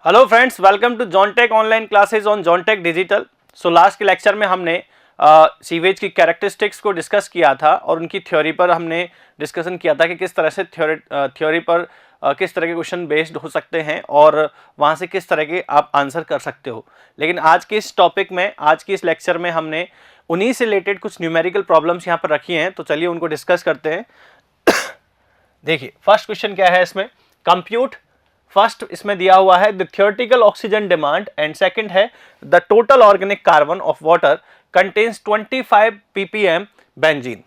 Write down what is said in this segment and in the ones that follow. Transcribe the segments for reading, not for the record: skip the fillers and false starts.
Hello friends, welcome to Johntech online classes on Johntech digital. So last के lecture में हमने sewage की characteristics को डिस्कस किया था और उनकी थ्योरी पर हमने डिस्कशन किया था कि किस तरह से थ्योरी पर किस तरह के क्वेश्चन बेस्ड हो सकते हैं और वहाँ से किस तरह के आप आंसर कर सकते हो। लेकिन आज के इस टॉपिक में, आज की इस लेक्चर में हमने उन्हीं से रिलेटेड कुछ न्यूमेरिकल प्रॉब्लम्स यहाँ पर रखी हैं, तो चलिए उनको डिस्कस करते हैं। देखिए फर्स्ट क्वेश्चन क्या है इसमें, कंप्यूट। फर्स्ट इसमें दिया हुआ है the theoretical oxygen demand and second है the total organic carbon of water contents 25 ppm benzene.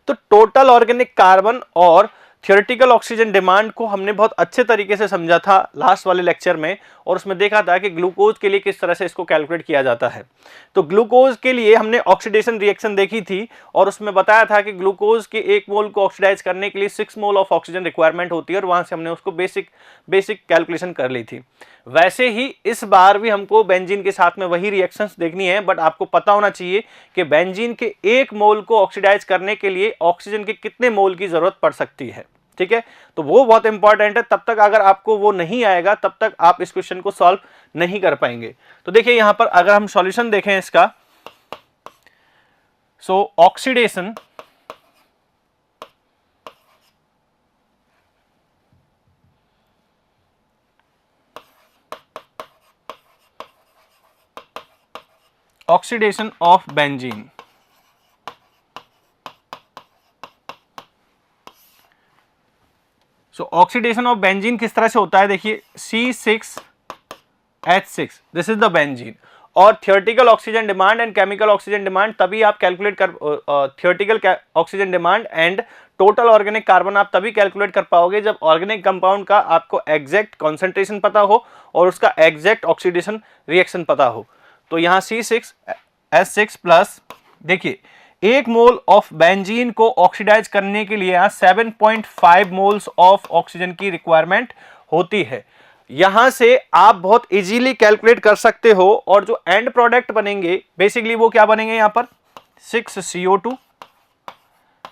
तो टोटल ऑर्गेनिक कार्बन और थियोरेटिकल ऑक्सीजन डिमांड को हमने बहुत अच्छे तरीके से समझा था लास्ट वाले लेक्चर में, और उसमें देखा था कि ग्लूकोज के लिए किस तरह से इसको कैलकुलेट किया जाता है। तो ग्लूकोज के लिए हमने ऑक्सीडेशन रिएक्शन देखी थी और उसमें बताया था कि ग्लूकोज के 1 मोल को ऑक्सीडाइज करने के लिए 6 मोल ऑफ ऑक्सीजन रिक्वायरमेंट होती है, और वहां से हमने उसको बेसिक कैलकुलेशन कर ली थी। वैसे ही इस बार भी हमको बेंजीन के साथ में वही रिएक्शंस देखनी है, बट आपको पता होना चाहिए कि बेंजीन के 1 मोल को ऑक्सीडाइज करने के लिए ऑक्सीजन के कितने मोल की जरूरत पड़ सकती है। ठीक है, तो वो बहुत इंपॉर्टेंट है। तब तक अगर आपको वो नहीं आएगा तब तक आप इस क्वेश्चन को सॉल्व नहीं कर पाएंगे। तो देखिए यहां पर अगर हम सॉल्यूशन देखें इसका, so oxidation of benzene. So oxidation of benzene किस तरह से होता है, देखिए C6H6, this is the benzene. और theoretical oxygen demand and chemical oxygen demand तभी आप कैलकुलेट कर, theoretical oxygen demand and total organic carbon आप तभी कैलकुलेट कर पाओगे जब ऑर्गेनिक कंपाउंड का आपको एग्जैक्ट कॉन्सेंट्रेशन पता हो और उसका एग्जैक्ट ऑक्सीडेशन रिएक्शन पता हो। तो यहाँ C6H6 प्लस, देखिए 1 मोल ऑफ बेंजीन को ऑक्सीडाइज करने के लिए 7.5 मोल्स ऑफ ऑक्सीजन की रिक्वायरमेंट होती है। यहां से आप बहुत इजीली कैलकुलेट कर सकते हो, और जो एंड प्रोडक्ट बनेंगे बेसिकली वो क्या बनेंगे, यहां पर 6CO2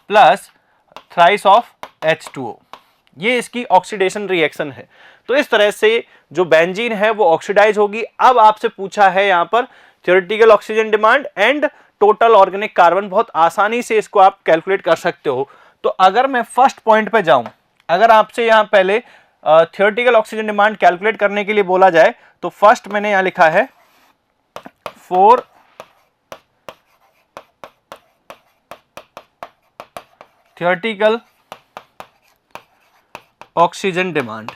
plus thrice of H2O, ये इसकी ऑक्सीडेशन रिएक्शन है। तो इस तरह से जो बेंजीन है वो ऑक्सीडाइज होगी। अब आपसे पूछा है यहां पर theoretical oxygen demand and total organic carbon, बहुत आसानी से इसको आप कैलकुलेट कर सकते हो। तो अगर मैं फर्स्ट पॉइंट पे जाऊं, अगर आपसे यहां पहले थियोरेटिकल ऑक्सीजन डिमांड कैलकुलेट करने के लिए बोला जाए, तो फर्स्ट मैंने यहां लिखा है 4 थियोरेटिकल ऑक्सीजन डिमांड।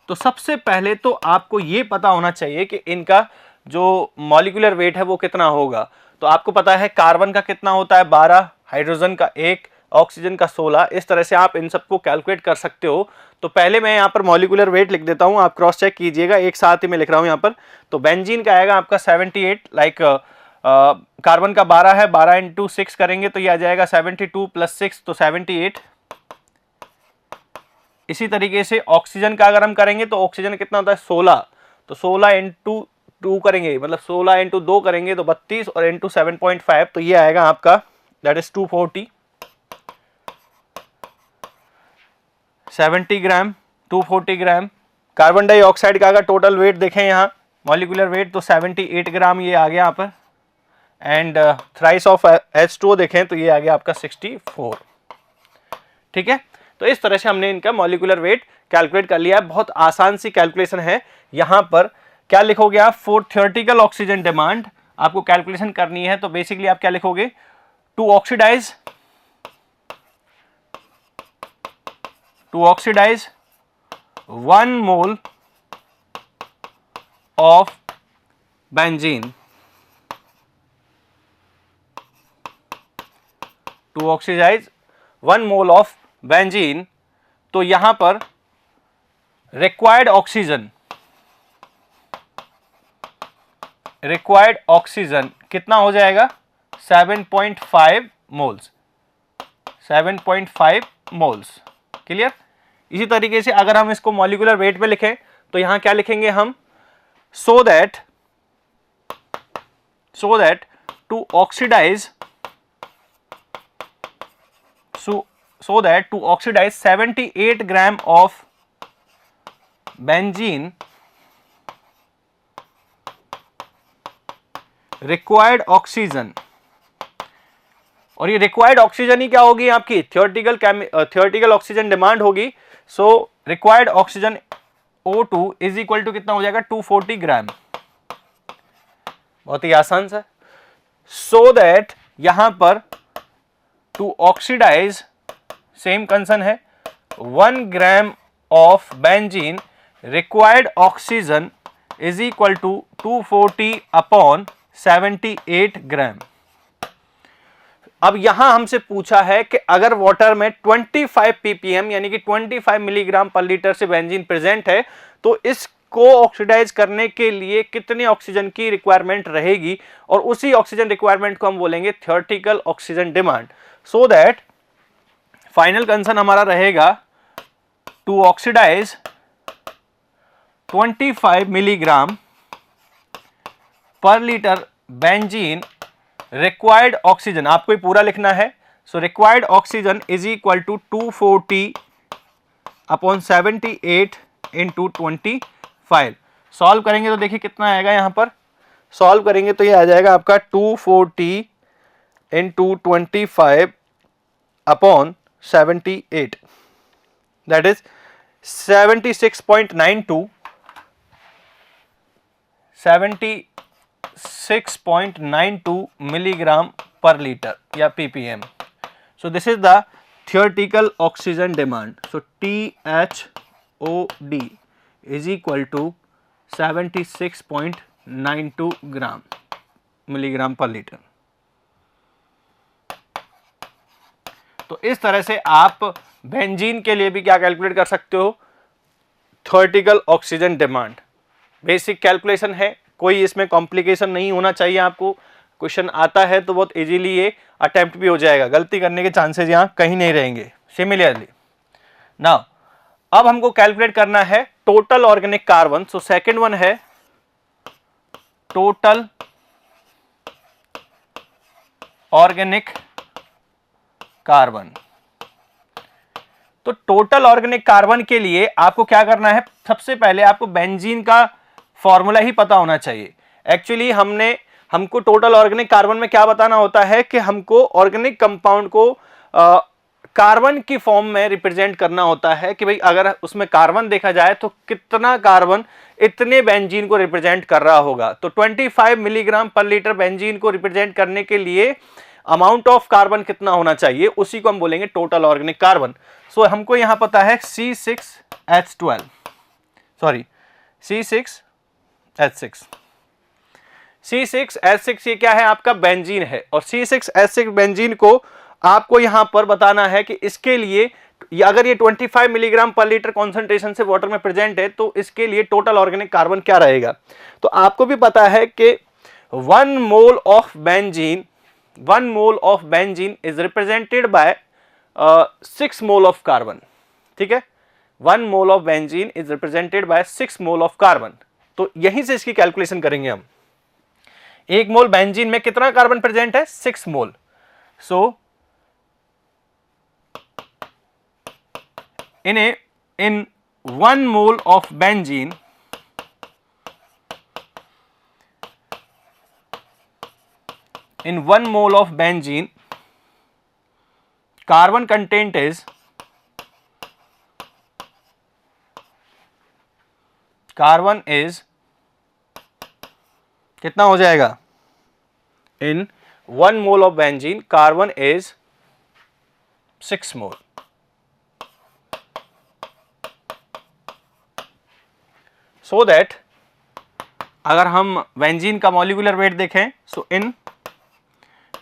तो सबसे पहले तो आपको यह पता होना चाहिए कि इनका जो मॉलिक्यूलर वेट है वो कितना होगा। तो आपको पता है कार्बन का कितना होता है 12, हाइड्रोजन का 1, ऑक्सीजन का 16। इस तरह से आप इन सबको कैलकुलेट कर सकते हो। तो पहले मैं यहाँ पर मॉलिक्यूलर वेट लिख देता हूँ, आप क्रॉस चेक कीजिएगा, एक साथ ही मैं लिख रहा हूँ यहाँ पर। तो बेंजीन का आएगा आपका 78, लाइक कार्बन का 12 है, 12 इंटू 6 करेंगे तो ये आ जाएगा 72 प्लस 6 तो 78। इसी तरीके से ऑक्सीजन का अगर हम करेंगे तो ऑक्सीजन कितना होता है 16, तो 16 इंटू 2 करेंगे, मतलब 16 इंटू 2 करेंगे तो 32, और इंटू 7.5 तो ये आएगा आपका that is 240, 70 gram, 240 gram. Carbon dioxide का अगर टोटल वेट देखें यहाँ मॉलिक्यूलर वेट, तो 78 ग्राम ये आ गया यहाँ पर। एंड थ्राइस ऑफ H2O देखें तो ये आ गया आपका 64। ठीक है, तो इस तरह से हमने इनका मॉलिक्यूलर वेट कैलकुलेट कर लिया है। बहुत आसान सी कैलकुलेशन है। यहां पर क्या लिखोगे आप, फॉर थियोरेटिकल ऑक्सीजन डिमांड आपको कैलकुलेशन करनी है, तो बेसिकली आप क्या लिखोगे, to oxidize 1 mole of benzene, to oxidize 1 mole of benzene. तो यहां पर रिक्वायर्ड ऑक्सीजन कितना हो जाएगा, 7.5 मोल्स, 7.5 मोल्स। क्लियर। इसी तरीके से अगर हम इसको मॉलिक्यूलर वेट पे लिखें तो यहां क्या लिखेंगे हम, so that to oxidize so that to oxidize 78 gram of benzene required oxygen, और ये रिक्वायर्ड ऑक्सीजन ही क्या होगी आपकी थियोरेटिकल ऑक्सीजन डिमांड होगी। So required oxygen O2 is equal to कितना हो जाएगा 240 ग्राम। बहुत ही आसान सा। सो दैट यहां पर टू ऑक्सीडाइज, सेम कंसर्न है, 1 gram of benzene required oxygen is equal to 240 upon 78 gram. अब यहां हमसे पूछा है कि अगर वाटर में 25 ppm यानी कि 25 मिलीग्राम पर लीटर से बेंजीन प्रेजेंट है तो इसको ऑक्सीडाइज करने के लिए कितने ऑक्सीजन की रिक्वायरमेंट रहेगी, और उसी ऑक्सीजन रिक्वायरमेंट को हम बोलेंगे theoretical oxygen demand. So that final concern हमारा रहेगा to oxidize 25 milligram per liter benzene required oxygen, आपको पूरा लिखना है। So required oxygen is equal to 240 upon 78 into 25। Solve करेंगे तो देखिए कितना आएगा, यहां पर सॉल्व करेंगे तो ये आ जाएगा आपका 240 into 25 upon 78, that is 76.92 milligram per litre या ppm. So this is the theoretical oxygen demand. So THOD is equal to 76.92 gram milligram per litre. तो इस तरह से आप बेंजीन के लिए भी क्या कैलकुलेट कर सकते हो, theoretical oxygen demand. Basic calculation है, कोई इसमें कॉम्प्लिकेशन नहीं होना चाहिए। आपको क्वेश्चन आता है तो बहुत इजीली ये अटेम्प्ट भी हो जाएगा, गलती करने के चांसेस यहां कहीं नहीं रहेंगे। सिमिलरली नाउ अब हमको कैलकुलेट करना है total organic carbon. So second one है टोटल ऑर्गेनिक कार्बन। तो टोटल ऑर्गेनिक कार्बन के लिए आपको क्या करना है, सबसे पहले आपको बेंजीन का फॉर्मूला ही पता होना चाहिए। एक्चुअली हमको टोटल ऑर्गेनिक कार्बन में क्या बताना होता है कि हमको ऑर्गेनिक कंपाउंड को कार्बन की फॉर्म में रिप्रेजेंट करना होता है कि भाई अगर उसमें कार्बन देखा जाए तो कितना कार्बन इतने बेंजीन को रिप्रेजेंट कर रहा होगा। तो 25 मिलीग्राम पर लीटर बेंजीन को रिप्रेजेंट करने के लिए अमाउंट ऑफ कार्बन कितना होना चाहिए, उसी को हम बोलेंगे टोटल ऑर्गेनिक कार्बन। सो हमको यहां पता है C6H12, सॉरी C6H6। C6H6 ये क्या है, आपका बेंजीन है, और C6H6 बेंजीन को आपको यहां पर बताना है कि इसके लिए अगर ये 25 मिलीग्राम पर लीटर कॉन्सेंट्रेशन से वाटर में प्रेजेंट है तो इसके लिए टोटल ऑर्गेनिक कार्बन क्या रहेगा। तो आपको भी पता है कि 1 mole of benzene is represented by 6 mole of carbon. ठीक है, 1 mole of benzene is represented by 6 mole of carbon. तो यहीं से इसकी कैलकुलेशन करेंगे हम। 1 मोल बेंजीन में कितना कार्बन प्रेजेंट है, 6 मोल। सो in 1 mole of benzene, carbon content is कितना हो जाएगा, in 1 mole of benzene carbon is 6 mole। So that अगर हम बेंजीन का मॉलिक्यूलर वेट देखें, सो इन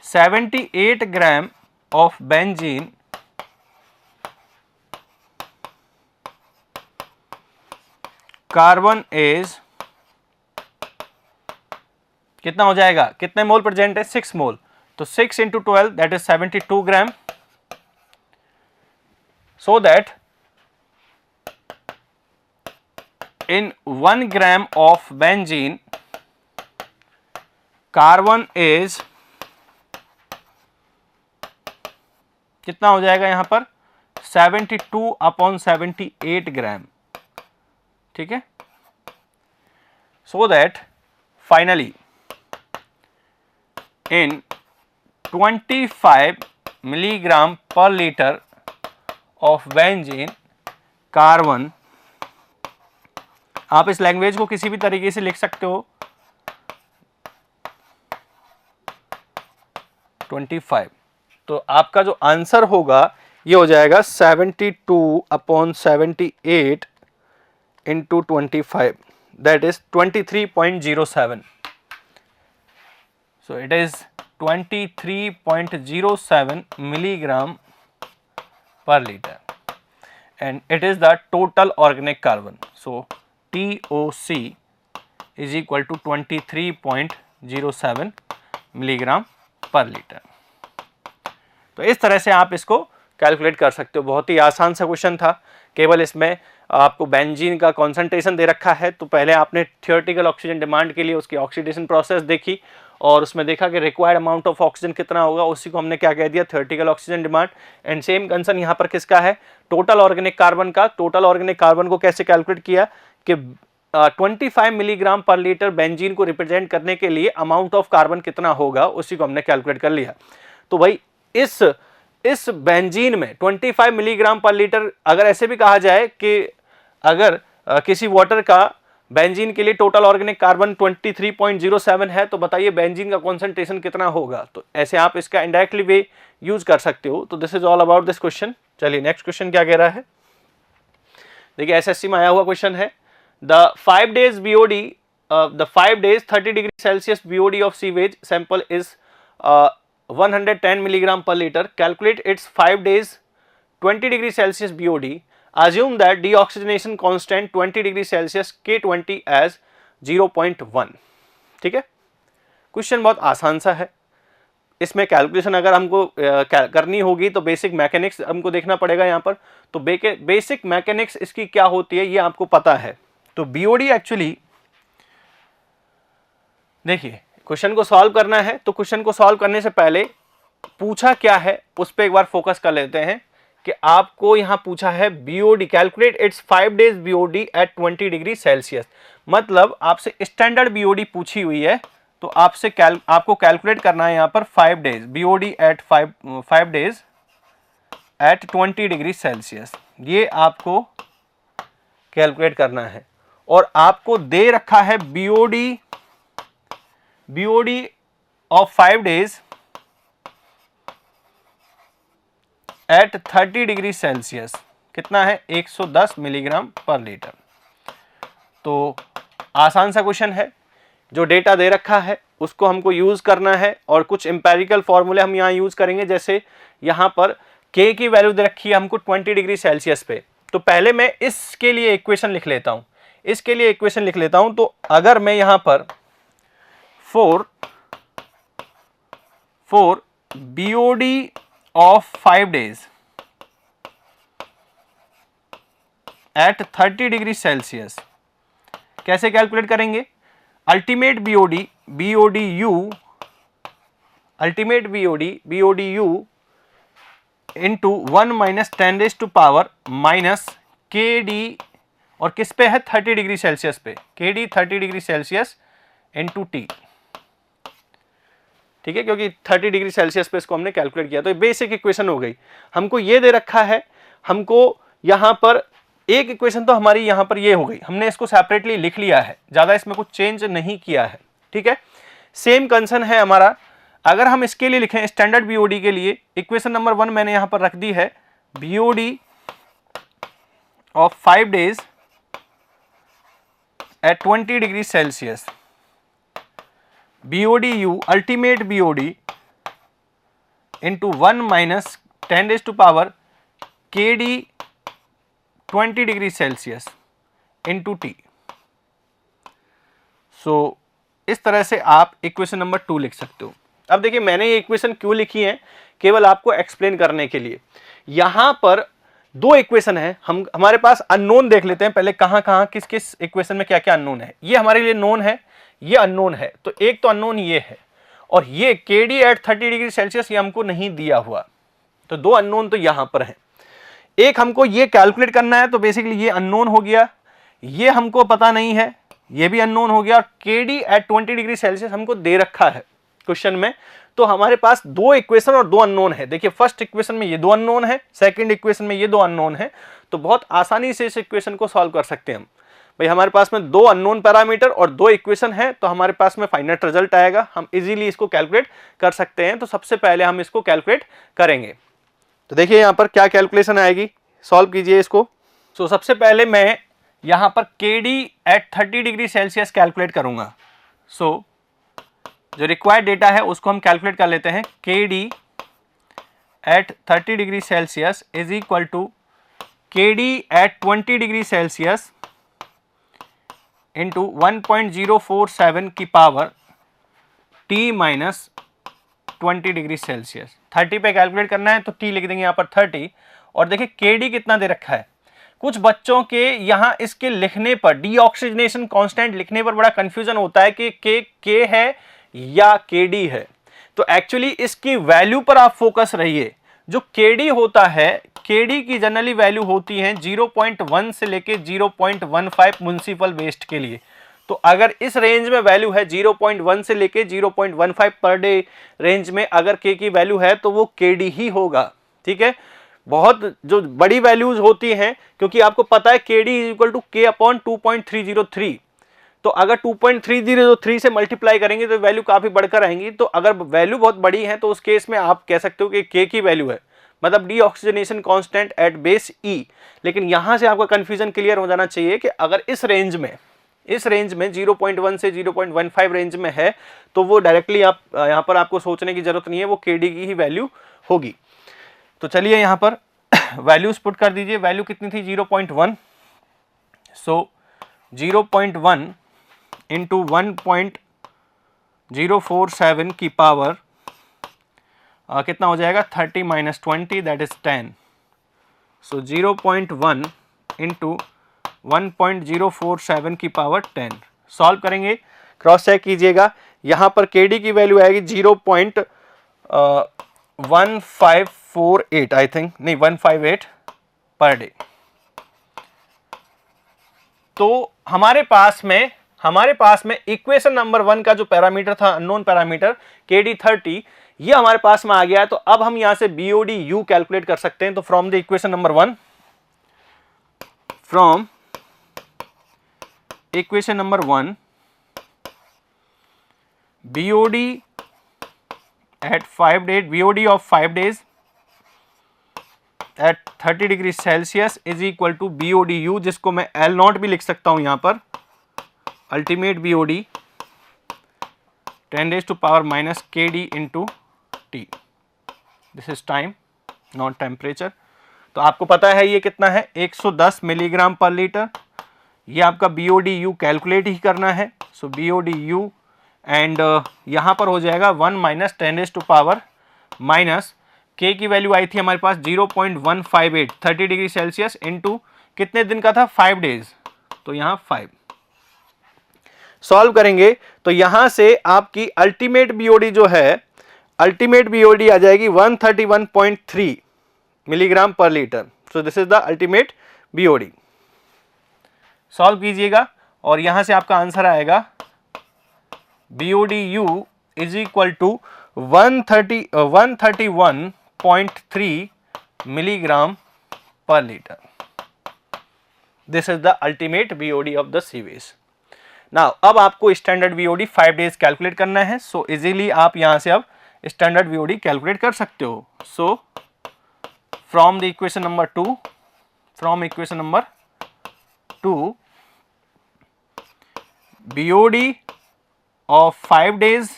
78 ग्राम ऑफ बेंजीन कार्बन इज कितना हो जाएगा, कितने मोल प्रेजेंट है, 6 मोल। तो 6 into 12 that is 72 gram. So that in 1 gram of benzene carbon is कितना हो जाएगा यहां पर 72 अपॉन 78 ग्राम। ठीक है, so that finally in 25 milligram per liter of benzene carbon, आप इस लैंग्वेज को किसी भी तरीके से लिख सकते हो 25, तो आपका जो आंसर होगा ये हो जाएगा 72/78 into 25, that is 23.07. So it is 23.07 milligram per liter and it is the total organic carbon. So TOC is equal to 23.07 milligram per liter. तो इस तरह से आप इसको कैलकुलेट कर सकते हो। बहुत ही आसान सा क्वेश्चन था, केवल इसमें आपको बेंजीन का कॉन्सेंट्रेशन दे रखा है, तो पहले आपने थियोरेटिकल ऑक्सीजन डिमांड के लिए उसकी ऑक्सीडेशन प्रोसेस देखी और उसमें देखा कि रिक्वायर्ड अमाउंट ऑफ ऑक्सीजन कितना होगा, उसी को हमने क्या कह दिया, theoretical oxygen demand. And same concern यहाँ पर किसका है, टोटल ऑर्गेनिक कार्बन का। टोटल ऑर्गेनिक कार्बन को कैसे कैलकुलेट किया कि 25 मिलीग्राम पर लीटर बेंजीन को रिप्रेजेंट करने के लिए अमाउंट ऑफ कार्बन कितना होगा, उसी को हमने कैलकुलेट कर लिया। तो भाई इस बेंजीन में 25 मिलीग्राम पर लीटर, अगर ऐसे भी कहा जाए कि अगर किसी वाटर का बेंजीन के लिए टोटल ऑर्गेनिक कार्बन 23.07 है, तो बताइए बेंजीन का कॉन्सेंट्रेशन कितना होगा। तो ऐसे आप इसका इनडायरेक्टली वे यूज कर सकते हो। तो this is all about this question. चलिए नेक्स्ट क्वेश्चन क्या कह रहा है, देखिए एसएससी में आया हुआ क्वेश्चन है, the 5 days BOD, the 5 days 30 degree Celsius BOD of sewage sample is 110 milligram per liter. Calculate its 5 days 20 degree Celsius BOD. Assume that deoxygenation constant 20 degree Celsius K20 as 0.1. ठीक है, question बहुत आसान सा है। इसमें calculation अगर हमको करनी होगी तो बेसिक मैकेनिक्स हमको देखना पड़ेगा यहाँ पर। तो बेसिक मैकेनिक्स इसकी क्या होती है ये आपको पता है। तो BOD एक्चुअली देखिए, क्वेश्चन को सॉल्व करना है, तो क्वेश्चन को सॉल्व करने से पहले पूछा क्या है उस पर एक बार फोकस कर लेते हैं कि आपको यहां पूछा है BOD, calculate its 5 days BOD at 20 degree Celsius. मतलब आपसे स्टैंडर्ड BOD पूछी हुई है, तो आपको कैलकुलेट करना है यहां पर 5 days BOD at 5 days at 20 degree Celsius, ये आपको कैलकुलेट करना है। और आपको दे रखा है BOD of 5 days at 30 degree Celsius कितना है, 110 मिलीग्राम पर लीटर। तो आसान सा क्वेश्चन है, जो डेटा दे रखा है उसको हमको यूज करना है और कुछ एम्पेरिकल फॉर्मूले हम यहाँ यूज करेंगे। जैसे यहाँ पर K की वैल्यू दे रखी है हमको 20 डिग्री सेल्सियस पे, तो पहले मैं इसके लिए इक्वेशन लिख लेता हूँ। तो अगर मैं यहाँ पर for BOD of 5 days at 30 degree Celsius कैसे कैलकुलेट करेंगे, ultimate BOD into 1 minus 10⁻⁻ KD, और किस पे है, 30 डिग्री सेल्सियस पे, KD 30 degree Celsius into T। ठीक है, क्योंकि 30 डिग्री सेल्सियस पे इसको हमने कैलकुलेट किया। तो ये बेसिक इक्वेशन हो गई। हमको ये दे रखा है, हमको यहाँ पर एक इक्वेशन तो हमारी यहाँ पर ये हो गई, हमने इसको सेपरेटली लिख लिया है, ज़्यादा इसमें कुछ चेंज नहीं किया है। ठीक है, सेम कंसर्न है हमारा। अगर हम इसके लिए लिखें स्टैंडर्ड BOD के लिए, इक्वेशन नंबर 1 मैंने यहाँ पर रख दी है, BOD of 5 days at 20 degree Celsius, BODU ultimate BOD into 1 minus 10⁻⁻ KD 20 degree Celsius into T। So इस तरह से आप इक्वेशन नंबर 2 लिख सकते हो। अब देखिए मैंने ये इक्वेशन क्यों लिखी है, केवल आपको एक्सप्लेन करने के लिए। यहां पर 2 इक्वेशन है, हमारे पास अननोन देख लेते हैं पहले, कहां किस किस इक्वेशन में क्या क्या अननोन है। ये हमारे लिए नोन है, ये अननोन है। तो एक तो अननोन ये है, और ये KD एट 30 डिग्री सेल्सियस ये हमको नहीं दिया हुआ। तो 2 अननोन तो यहां पर है। एक हमको ये कैलकुलेट करना है, तो बेसिकली ये अननोन हो गया, ये हमको पता नहीं है, ये भी अननोन हो गया, और KD एट 20 डिग्री सेल्सियस हमको दे रखा है क्वेश्चन में। तो हमारे पास दो इक्वेशन और दो अननोन है। देखिए फर्स्ट इक्वेशन में ये दो अननोन है, सेकंड इक्वेशन में ये दो अननोन है, तो बहुत आसानी से इस इक्वेशन को सॉल्व कर सकते हैं हम। भाई हमारे पास में दो अननोन पैरामीटर और दो इक्वेशन है, तो हमारे पास में फाइनाइट रिजल्ट आएगा, हम इजीली इसको कैलकुलेट कर सकते हैं। तो सबसे पहले हम इसको कैलकुलेट करेंगे। तो देखिए यहाँ पर क्या कैलकुलेशन आएगी, सॉल्व कीजिए इसको। सो सबसे पहले मैं यहाँ पर KD at 30 degree Celsius calculate करूंगा। सो जो रिक्वायर्ड डेटा है उसको हम कैलकुलेट कर लेते हैं। KD at 30 degree Celsius is equal to KD at 20 degree Celsius into 1.047 की power T minus 20 degree Celsius. 30 पे कैलकुलेट करना है तो T लिख देंगे यहाँ पर 30। और देखिए KD कितना दे रखा है। कुछ बच्चों के यहाँ इसके लिखने पर, डीऑक्सीजनेशन कांस्टेंट लिखने पर बड़ा कंफ्यूजन होता है कि K है या KD है। तो एक्चुअली इसकी वैल्यू पर आप फोकस रहिए। जो KD होता है, KD की जनरली वैल्यू होती है 0.1 से लेके 0.15 म्युनिसिपल वेस्ट के लिए। तो अगर इस रेंज में वैल्यू है 0.1 से लेके 0.15 पर डे रेंज में अगर K की वैल्यू है तो वो KD ही होगा। ठीक है, बहुत जो बड़ी वैल्यूज होती हैं, क्योंकि आपको पता है KD is equal to K upon 2.303, तो अगर 2.303 से मल्टीप्लाई करेंगे तो वैल्यू काफी बढ़कर आएंगी। तो अगर वैल्यू बहुत बड़ी है तो उस केस में आप कह सकते हो कि K की वैल्यू है, मतलब deoxygenation constant eight base E। लेकिन यहां से आपका कंफ्यूजन क्लियर हो जाना चाहिए कि अगर इस रेंज में 0.1 से 0.15 रेंज में है तो वो डायरेक्टली आप यहाँ पर आपको सोचने की जरूरत नहीं है, वो KD की ही वैल्यू होगी। तो चलिए यहाँ पर वैल्यूज पुट कर दीजिए। वैल्यू कितनी थी 0.1, सो 0.1 इंटू 1.047 की पावर कितना हो जाएगा 30 minus 20 that is 10। So 0.1 into 1.047 की पावर 10। सॉल्व करेंगे, क्रॉस चेक कीजिएगा। यहाँ पर KD की वैल्यू आएगी 0.1548 आई थिंक, नहीं 158 पर डे। तो हमारे पास में इक्वेशन नंबर 1 का जो पैरामीटर था, अननोन पैरामीटर KD 30, ये हमारे पास में आ गया है। तो अब हम यहां से BOD कैलकुलेट कर सकते हैं। तो from the equation number 1, from equation number 1, BOD at 5 days, BOD of 5 days at 30 degree Celsius is equal to BODU, जिसको मैं L0 भी लिख सकता हूं यहां पर, ultimate BOD 10 raised to power minus KD into T। This is time not temperature. तो आपको पता है ये कितना है 110 मिलीग्राम पर लीटर। ये आपका BODU कैलकुलेट ही करना है। सो BODU एंड यहाँ पर हो जाएगा 1 minus 10 raised to power minus K की वैल्यू आई थी हमारे पास 0.158 30 डिग्री सेल्सियस इंटू कितने दिन का था 5 डेज, तो यहाँ 5। सॉल्व करेंगे तो यहां से आपकी अल्टीमेट BOD जो है, अल्टीमेट BOD आ जाएगी 131.3 milligram per litre. So this is the ultimate BOD। Solve कीजिएगा और यहां से आपका आंसर आएगा BODU is equal to 131.3 milligram per litre. This is the ultimate BOD of the sewage. Now अब आपको स्टैंडर्ड BOD 5 डेज कैलकुलेट करना है। सो इजीली आप यहां से अब स्टैंडर्ड BOD कैलकुलेट कर सकते हो। So from the equation number 2, from equation number 2, BOD of 5 days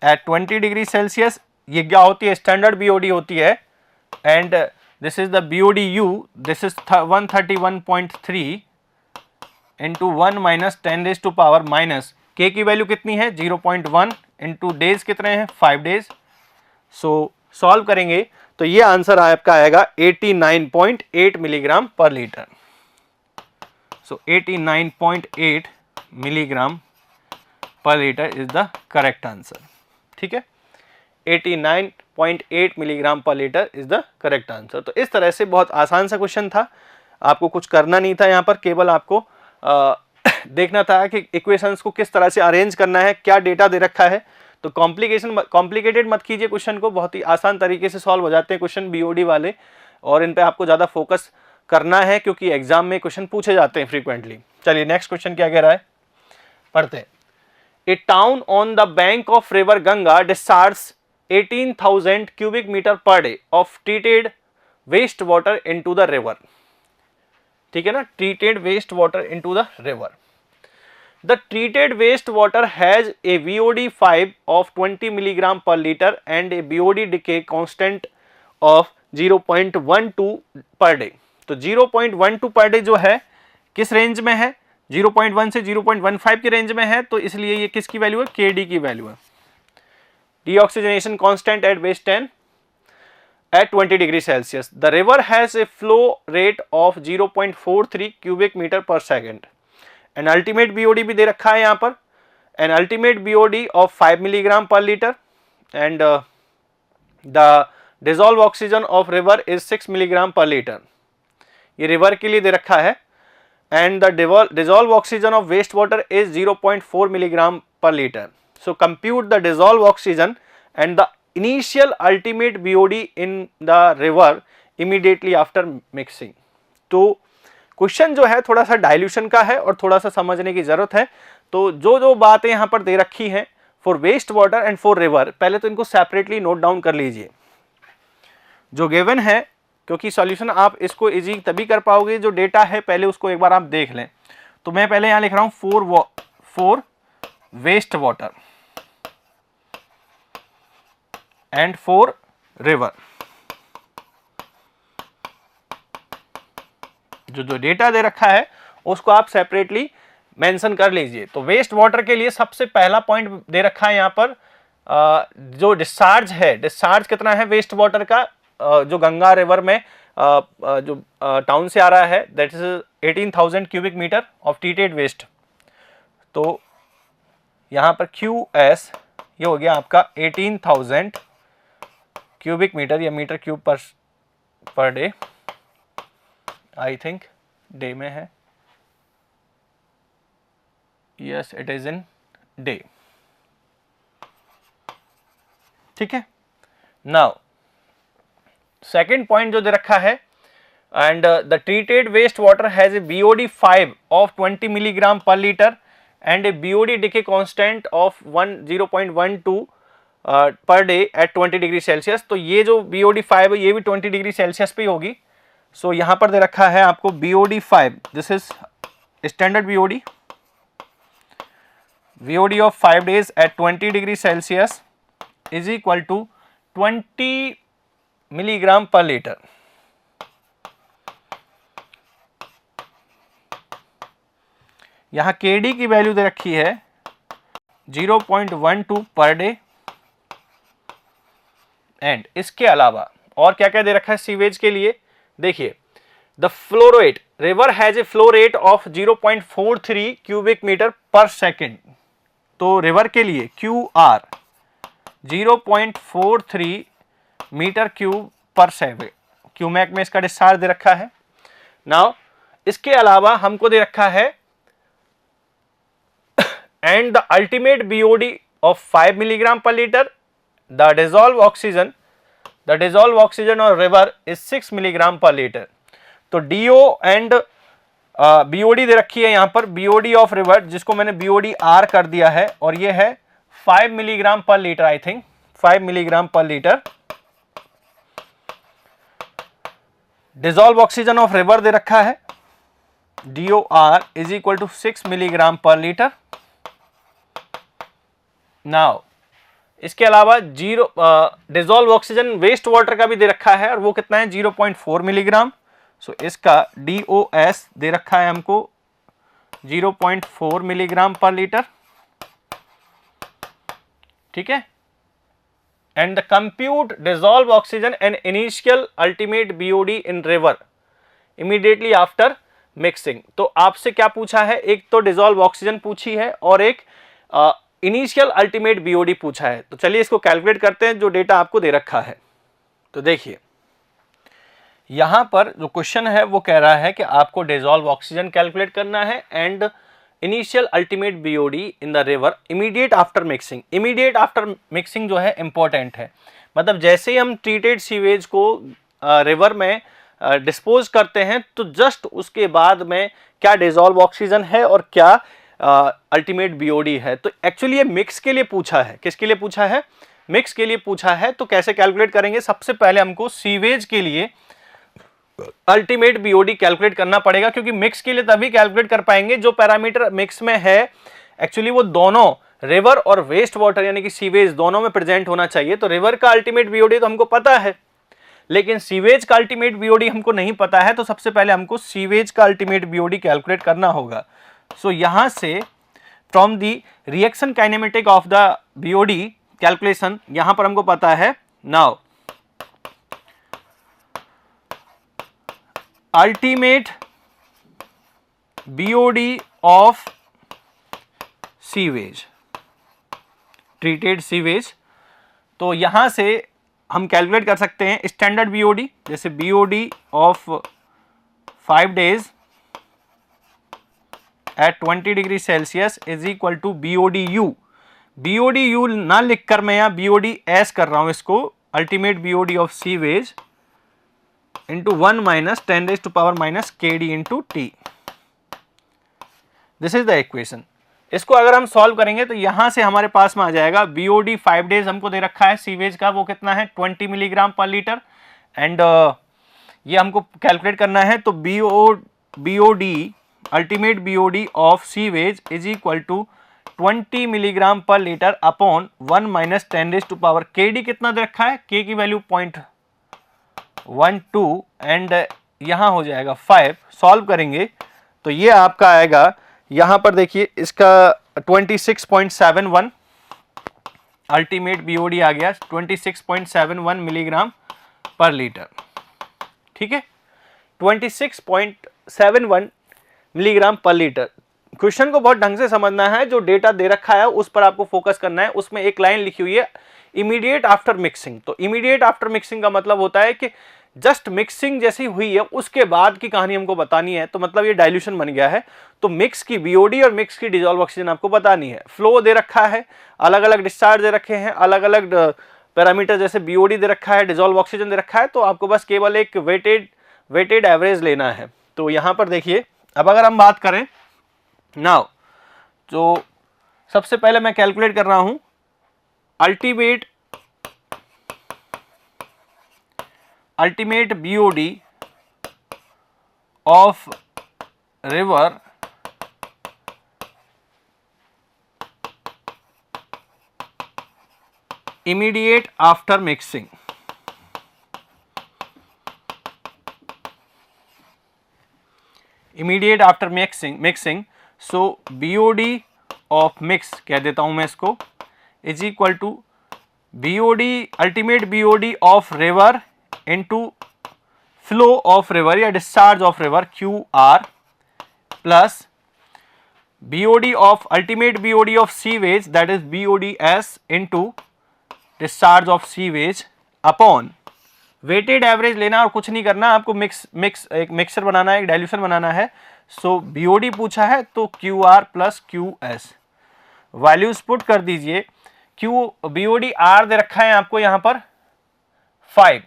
at 20 degree Celsius, ये क्या होती है स्टैंडर्ड BOD होती है, and this is the BODU, this is 131.3 into 1 minus 10 raise to power minus K की वैल्यू कितनी है 0.1 into days कितने हैं 5 डेज। सो सॉल्व करेंगे तो ये आंसर आपका आएगा 89.8 milligram per litre. So 89.8 milligram per litre is the correct answer. ठीक है, 89.8 milligram per litre is the correct answer. तो इस तरह से बहुत आसान सा क्वेश्चन था। आपको कुछ करना नहीं था यहाँ पर, केवल आपको देखना था कि इक्वेशंस को किस तरह से अरेंज करना है, क्या डेटा दे रखा है। तो कॉम्प्लिकेटेड मत कीजिए क्वेश्चन को, बहुत ही आसान तरीके से सॉल्व हो जाते हैं क्वेश्चन बीओडी वाले, और इन पे आपको ज़्यादा फोकस करना है क्योंकि एग्जाम में क्वेश्चन पूछे जाते हैं फ्रीक्वेंटली। चलिए नेक्स्ट क्वेश्चन क्या कह रहा है, पढ़ते हैं। A town on the bank of river Ganga discharge 18,000 cubic meter per day of treated waste water into the river। ठीक है ना, treated waste water into the river। The treated waste water has a VOD5 of 20 milligram per liter and a BOD decay constant of 0.12 per day। तो 0.12 per day जो है किस range में है, 0.1 से 0.15 की रेंज में है, तो इसलिए ये किसकी वैल्यू है, KD की वैल्यू है। Deoxygenation constant at base 10 at 20 degree Celsius। The river has a flow rate of 0.43 cubic meter per second। An ultimate BOD भी दे रखा है यहाँ पर, an ultimate BOD of 5 milligram per liter and the dissolved oxygen of river is 6 milligram per liter। ये river के लिए दे रखा है, and the dissolved oxygen of waste water is 0.4 milligram per liter। So compute the dissolved oxygen and the initial ultimate BOD in the river immediately after mixing। तो question जो है थोड़ा सा डाइल्यूशन का है और थोड़ा सा समझने की जरूरत है। तो जो जो बातें यहाँ पर दे रखी हैं for waste water and for river, पहले तो इनको सेपरेटली नोट डाउन कर लीजिए जो गिवन है, क्योंकि सॉल्यूशन आप इसको इजी तभी कर पाओगे जो डेटा है पहले उसको एक बार आप देख लें। तो मैं पहले यहाँ लिख रहा हूँ for waste water and for river. जो डेटा दे रखा है उसको आप सेपरेटली मेंशन कर लीजिए। तो वेस्ट वाटर के लिए सबसे पहला पॉइंट दे रखा है यहाँ पर, जो डिस्चार्ज है, डिस्चार्ज कितना है वेस्ट वाटर का, जो गंगा रिवर में जो टाउन से आ रहा है, that is 18,000 cubic metre of treated waste. तो यहाँ पर QS ये हो गया आपका 18,000 क्यूबिक मीटर या metre cube per day, I think day में है, yes it is in day. ठीक है, नाउ सेकेंड पॉइंट जो दे रखा है, and the treated waste water has a BOD5 of 20 milligram per litre and a BOD decay constant of 0.12 per day at 20 degree Celsius. तो ये जो BOD5 है ये भी 20 डिग्री सेल्सियस पे होगी। सो यहाँ पर दे रखा है आपको BOD5, this is standard BOD of 5 days at 20 degree Celsius is equal to 20 milligram per litre. यहां KD की वैल्यू दे रखी है 0.12 पर डे, एंड इसके अलावा और क्या क्या दे रखा है सीवेज के लिए, देखिए the flow rate, river has a flow rate of 0.43 cubic metre per second. तो रिवर के लिए QR 0.43 metre cube per second, cumec में इसका डिस्चार्ज दे रखा है। नाउ इसके अलावा हमको दे रखा है and the ultimate BOD of 5 milligram per litre, the dissolve oxygen और river is 6 milligram per litre. तो DO एंड BOD दे रखी है यहां पर, BOD ऑफ रिवर जिसको मैंने BOD-R कर दिया है, और ये है 5 milligram per litre, I think 5 milligram per litre. Dissolve oxygen of river दे रखा है DOR is equal to 6 milligram per litre. Now इसके अलावा डिजॉल्व ऑक्सीजन वेस्ट वाटर का भी दे रखा है, और वो कितना है 0.4 मिलीग्राम। सो इसका DOS दे रखा है हमको 0.4 मिलीग्राम पर लीटर। ठीक है, and the compute dissolved oxygen and initial ultimate BOD in river immediately after mixing। तो आपसे क्या पूछा है, एक तो डिजॉल्व ऑक्सीजन पूछी है और एक इनिशियल अल्टीमेट BOD पूछा है। तो चलिए इसको कैलकुलेट करते हैं जो डेटा आपको दे रखा है। तो देखिए यहाँ पर जो क्वेश्चन है वो कह रहा है कि आपको डिजॉल्व ऑक्सीजन कैलकुलेट करना है and initial ultimate BOD in the river immediate after mixing. Immediate after mixing जो है इंपॉर्टेंट है, मतलब जैसे ही हम ट्रीटेड सीवेज को रिवर में डिस्पोज करते हैं तो जस्ट उसके बाद में क्या डिजॉल्व ऑक्सीजन है और क्या अल्टीमेट बीओडी है। तो एक्चुअली ये मिक्स के लिए पूछा है। किसके लिए पूछा है? मिक्स के लिए पूछा है। तो कैसे कैलकुलेट करेंगे? सबसे पहले हमको सीवेज के लिए अल्टीमेट बीओडी कैलकुलेट करना पड़ेगा, क्योंकि मिक्स के लिए तभी कैलकुलेट कर पाएंगे जो पैरामीटर मिक्स में है एक्चुअली वो दोनों रिवर और वेस्ट वाटर यानी कि सीवेज दोनों में प्रेजेंट होना चाहिए। तो रिवर का अल्टीमेट बीओडी तो हमको पता है, लेकिन सीवेज का अल्टीमेट बीओडी हमको नहीं पता है। तो सबसे पहले हमको सीवेज का अल्टीमेट बीओडी कैलकुलेट करना होगा। सो यहां से from the reaction kinematic of the BOD calculation यहां पर हमको पता है now ultimate BOD of sewage, treated sewage. तो यहां से हम कैलकुलेट कर सकते हैं स्टैंडर्ड बीओडी, जैसे BOD of 5 days at 20 degree Celsius is equal to BOD U. BOD U ना लिखकर मैं यहाँ बीओडी एस कर रहा हूं इसको, ultimate BOD of sewage into 1 minus 10⁻⁻ KD into T. This is the equation. इसको अगर हम सॉल्व करेंगे तो यहां से हमारे पास में आ जाएगा बीओडी 5 days हमको दे रखा है सीवेज का, वो कितना है 20 मिलीग्राम पर लीटर एंड ये हमको कैलकुलेट करना है। तो BOD ultimate BOD of sewage is equal to 20 milligram per litre upon 1 minus 10⁻⁻ KD कितना दे रखा है, K की वैल्यू 0.12 एंड यहां हो जाएगा 5। सॉल्व करेंगे तो ये आपका आएगा, यहां पर देखिए इसका 26.71 अल्टीमेट बीओडी आ गया 26.71 मिलीग्राम पर लीटर। ठीक है, 26.71 मिलीग्राम पर लीटर। क्वेश्चन को बहुत ढंग से समझना है, जो डेटा दे रखा है उस पर आपको फोकस करना है। उसमें एक लाइन लिखी हुई है इमीडिएट आफ्टर मिक्सिंग। तो इमीडिएट आफ्टर मिक्सिंग का मतलब होता है कि जस्ट मिक्सिंग जैसी हुई है उसके बाद की कहानी हमको बतानी है। तो मतलब ये डाइल्यूशन बन गया है, तो मिक्स की बीओडी और मिक्स की डिजॉल्व ऑक्सीजन आपको बतानी है। फ्लो दे रखा है, अलग अलग डिस्चार्ज दे रखे हैं, अलग अलग पैरामीटर जैसे बीओडी दे रखा है, डिजॉल्व ऑक्सीजन दे रखा है। तो आपको बस केवल एक वेटेड एवरेज लेना है। तो यहां पर देखिए, अब अगर हम बात करें नाउ, तो सबसे पहले मैं कैलकुलेट कर रहा हूं ultimate BOD of river immediate after mixing. Immediate after mixing so BOD of mix कह देता हूं मैं इसको, is equal to BOD ultimate BOD of river into flow of river या discharge of river QR plus BOD of ultimate BOD of sewage that is BODS into discharge of sewage upon weighted average लेना और कुछ नहीं करना आपको। एक mixer बनाना है, एक डाइल्यूशन बनाना है। सो बीओडी पूछा है तो QR plus QS values put कर दीजिए। बीओडी R दे रखा है आपको यहाँ पर 5,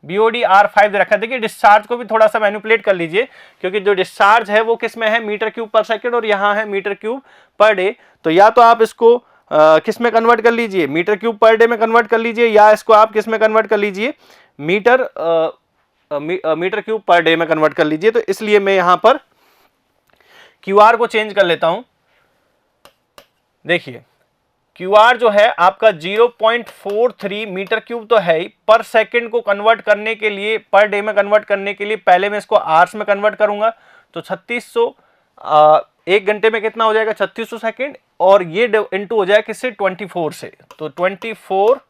बीओडी R 5 दे रखा है। देखिए डिस्चार्ज को भी थोड़ा सा मैनिपुलेट कर लीजिए, क्योंकि जो डिस्चार्ज है वो किस में है, मीटर क्यूब पर सेकेंड, और यहाँ है मीटर क्यूब पर डे। तो या तो आप इसको किस में कन्वर्ट कर लीजिए, मीटर क्यूब पर डे में कन्वर्ट कर लीजिए, या इसको आप किस में कन्वर्ट कर लीजिए, मीटर क्यूब पर डे में कन्वर्ट कर लीजिए। तो इसलिए मैं यहां पर QR को चेंज कर लेता हूं। देखिए QR जो है आपका 0.43 मीटर क्यूब तो है ही, पर सेकंड को कन्वर्ट करने के लिए, पर डे में कन्वर्ट करने के लिए पहले मैं इसको आवर्स में कन्वर्ट करूंगा। तो 3600 एक घंटे में कितना हो जाएगा, 3600 सेकेंड, और ये इंटू हो जाएगा किससे, 24 से। तो 24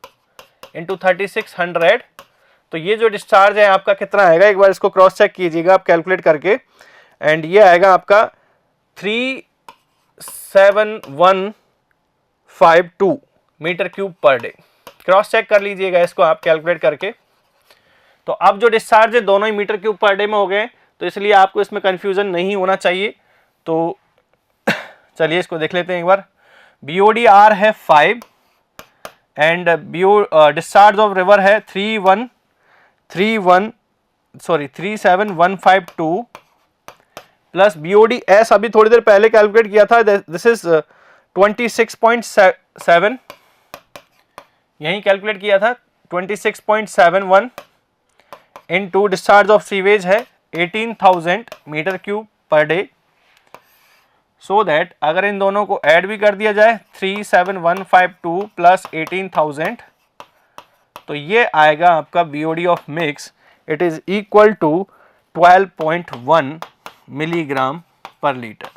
इंटू 3600। तो ये जो डिस्चार्ज है आपका कितना आएगा, एक बार इसको क्रॉस चेक कीजिएगा आप कैलकुलेट करके, एंड ये आएगा आपका 37152 metre cube per day. Cross check कर लीजिएगा इसको आप कैलकुलेट करके। तो अब जो डिस्चार्ज है दोनों ही मीटर क्यूब पर डे में हो गए, तो इसलिए आपको इसमें कंफ्यूजन नहीं होना चाहिए। तो चलिए इसको देख लेते हैं एक बार। BODR है 5 एंड डिस्चार्ज ऑफ रिवर है 37152 प्लस BODS अभी थोड़ी देर पहले कैलकुलेट किया था, दिस इज 26.7, यही कैलकुलेट किया था 26.71 इनटू डिस्चार्ज ऑफ सीवेज है 18,000 metre cube per day. So that अगर इन दोनों को ऐड भी कर दिया जाए 37152 प्लस 18,000, तो ये आएगा आपका BOD of mix, it is equal to 12.1 milligram per litre.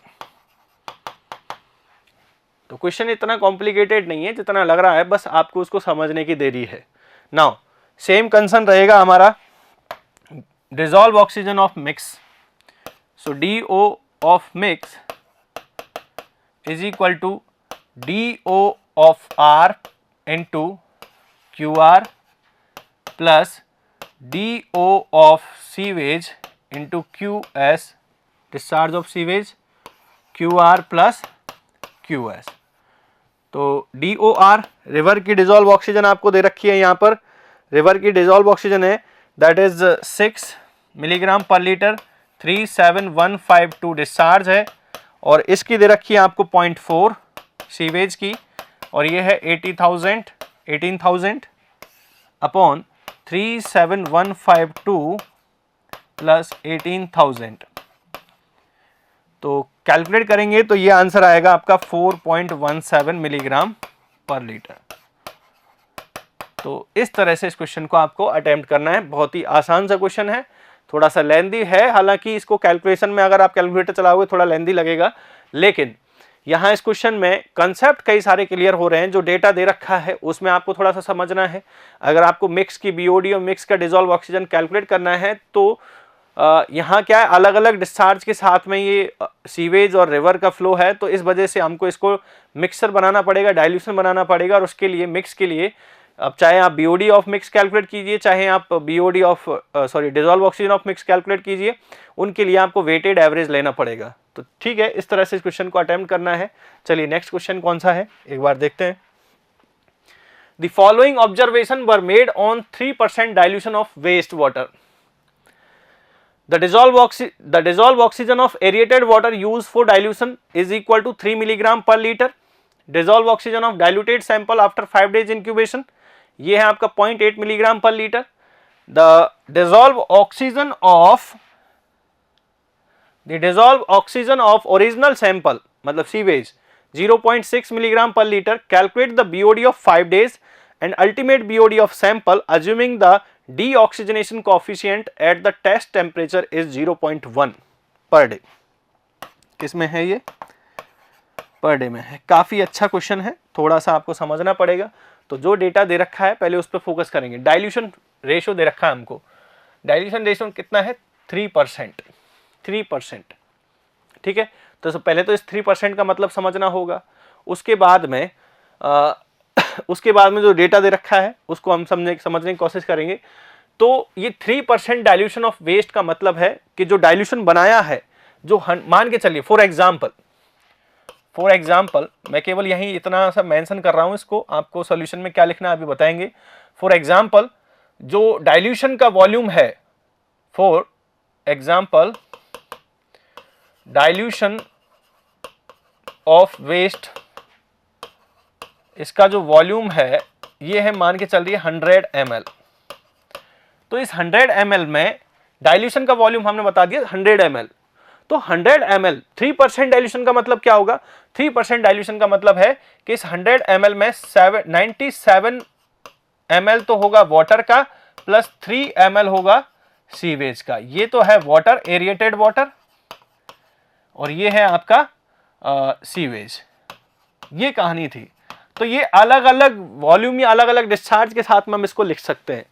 तो क्वेश्चन इतना कॉम्प्लिकेटेड नहीं है जितना लग रहा है, बस आपको उसको समझने की देरी है। नाउ सेम कंसर्न रहेगा हमारा dissolve oxygen of mix. So DO of mix is equal to DO of R into QR plus DO of sewage into QS, discharge of sewage, QR plus QS। तो DOR river की dissolve oxygen आपको दे रखी है, यहाँ पर river की dissolve oxygen है that is 6 milligram per litre, 37152 discharge है, और इसकी दे रखी है आपको 0.4 सीवेज की, और ये है 18,000 अपॉन 37152 प्लस 18,000। तो कैलकुलेट करेंगे तो ये आंसर आएगा आपका 4.17 मिलीग्राम पर लीटर। तो इस तरह से इस क्वेश्चन को आपको अटेम्प्ट करना है। बहुत ही आसान सा क्वेश्चन है, थोड़ा सा लेंदी है, हालांकि इसको कैलकुलेशन में अगर आप कैलकुलेटर चलाओगे थोड़ा लेंदी लगेगा, लेकिन यहाँ इस क्वेश्चन में कंसेप्ट कई सारे क्लियर हो रहे हैं। जो डेटा दे रखा है उसमें आपको थोड़ा सा समझना है। अगर आपको मिक्स की BOD और मिक्स का डिसॉल्व ऑक्सीजन कैलकुलेट करना है तो यहाँ क्या है, अलग अलग डिस्चार्ज के साथ में ये सीवेज और रिवर का फ्लो है, तो इस वजह से हमको इसको मिक्सर बनाना पड़ेगा, डाइल्यूशन बनाना पड़ेगा, और उसके लिए मिक्स के लिए अब चाहे आप BOD ऑफ मिक्स कैलकुलेट कीजिए, चाहे आप BOD of dissolve oxygen of mix calculate कीजिए, उनके लिए आपको वेटेड एवरेज लेना पड़ेगा। तो ठीक है, इस तरह से इस क्वेश्चन को अटेम्प्ट करना है। चलिए नेक्स्ट क्वेश्चन कौन सा है एक बार देखते हैं। The following observation were made on 3% dilution of waste water. The dissolved oxygen of aerated water used for dilution is equal to 3 milligram per liter. Dissolved oxygen of diluted sample after 5 days incubation, ये है आपका 0.8 milligram per litre. The dissolved oxygen of original sample मतलब sewage 0.6 milligram per litre. Calculate the BOD of 5 days and ultimate BOD of sample assuming the deoxygenation coefficient at the test temperature is 0.1 per day। किसमें है ये? Per day में है। काफी अच्छा question है, थोड़ा सा आपको समझना पड़ेगा। तो जो डेटा दे रखा है पहले उस पर फोकस करेंगे। डाइल्यूशन रेशो दे रखा है हमको, डाइल्यूशन रेशो कितना है 3%। ठीक है, तो पहले तो इस 3% का मतलब समझना होगा। उसके बाद में जो डेटा दे रखा है उसको हम समझने की कोशिश करेंगे। तो ये 3% डाइल्यूशन ऑफ वेस्ट का मतलब है कि जो डाइल्यूशन बनाया है, जो मान के चलिए फॉर एग्जाम्पल मैं केवल यहीं इतना सा मेंशन कर रहा हूं, इसको आपको सॉल्यूशन में क्या लिखना है अभी बताएंगे। फॉर एग्जाम्पल जो डाइल्यूशन का वॉल्यूम है, for example dilution of waste, इसका जो वॉल्यूम है ये है, मान के चल रही है 100 ml। तो इस 100 ml में डाइल्यूशन का वॉल्यूम हमने बता दिया 100 ml। तो 100 ml 3% डाइल्यूशन का मतलब क्या होगा? 3% डाइल्यूशन का मतलब है कि इस 100 ml में 97 ml तो होगा वाटर का, प्लस 3 ml होगा सीवेज का। ये तो है वाटर, एरिएटेड वाटर, और ये है आपका सीवेज। ये कहानी थी। तो ये अलग अलग वॉल्यूम या अलग अलग डिस्चार्ज के साथ में हम इसको लिख सकते हैं।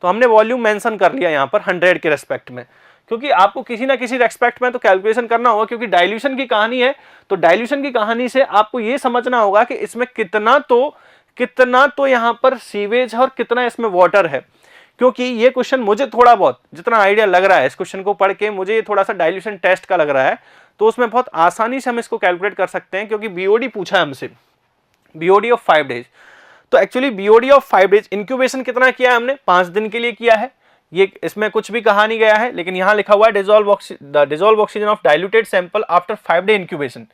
तो हमने वॉल्यूम मेंशन कर लिया यहाँ पर 100 के रेस्पेक्ट में, क्योंकि आपको किसी ना किसी रेस्पेक्ट में तो कैलकुलेशन करना होगा, क्योंकि डाइल्यूशन की कहानी है। तो डाइल्यूशन की कहानी से आपको ये समझना होगा कि इसमें कितना तो यहाँ पर सीवेज है और कितना इसमें वाटर है। क्योंकि ये क्वेश्चन मुझे थोड़ा बहुत जितना आइडिया लग रहा है इस क्वेश्चन को पढ़ के, मुझे ये थोड़ा सा डाइल्यूशन टेस्ट का लग रहा है, तो उसमें बहुत आसानी से हम इसको कैलकुलेट कर सकते हैं, क्योंकि बीओडी पूछा है हमसे, बीओडी ऑफ 5 डेज। तो actually BOD of 5 days, incubation कितना किया है हमने, 5 दिन के लिए किया है, ये इसमें कुछ भी कहा नहीं गया है, लेकिन यहां लिखा हुआ है dissolve oxygen of diluted sample after 5 day incubation.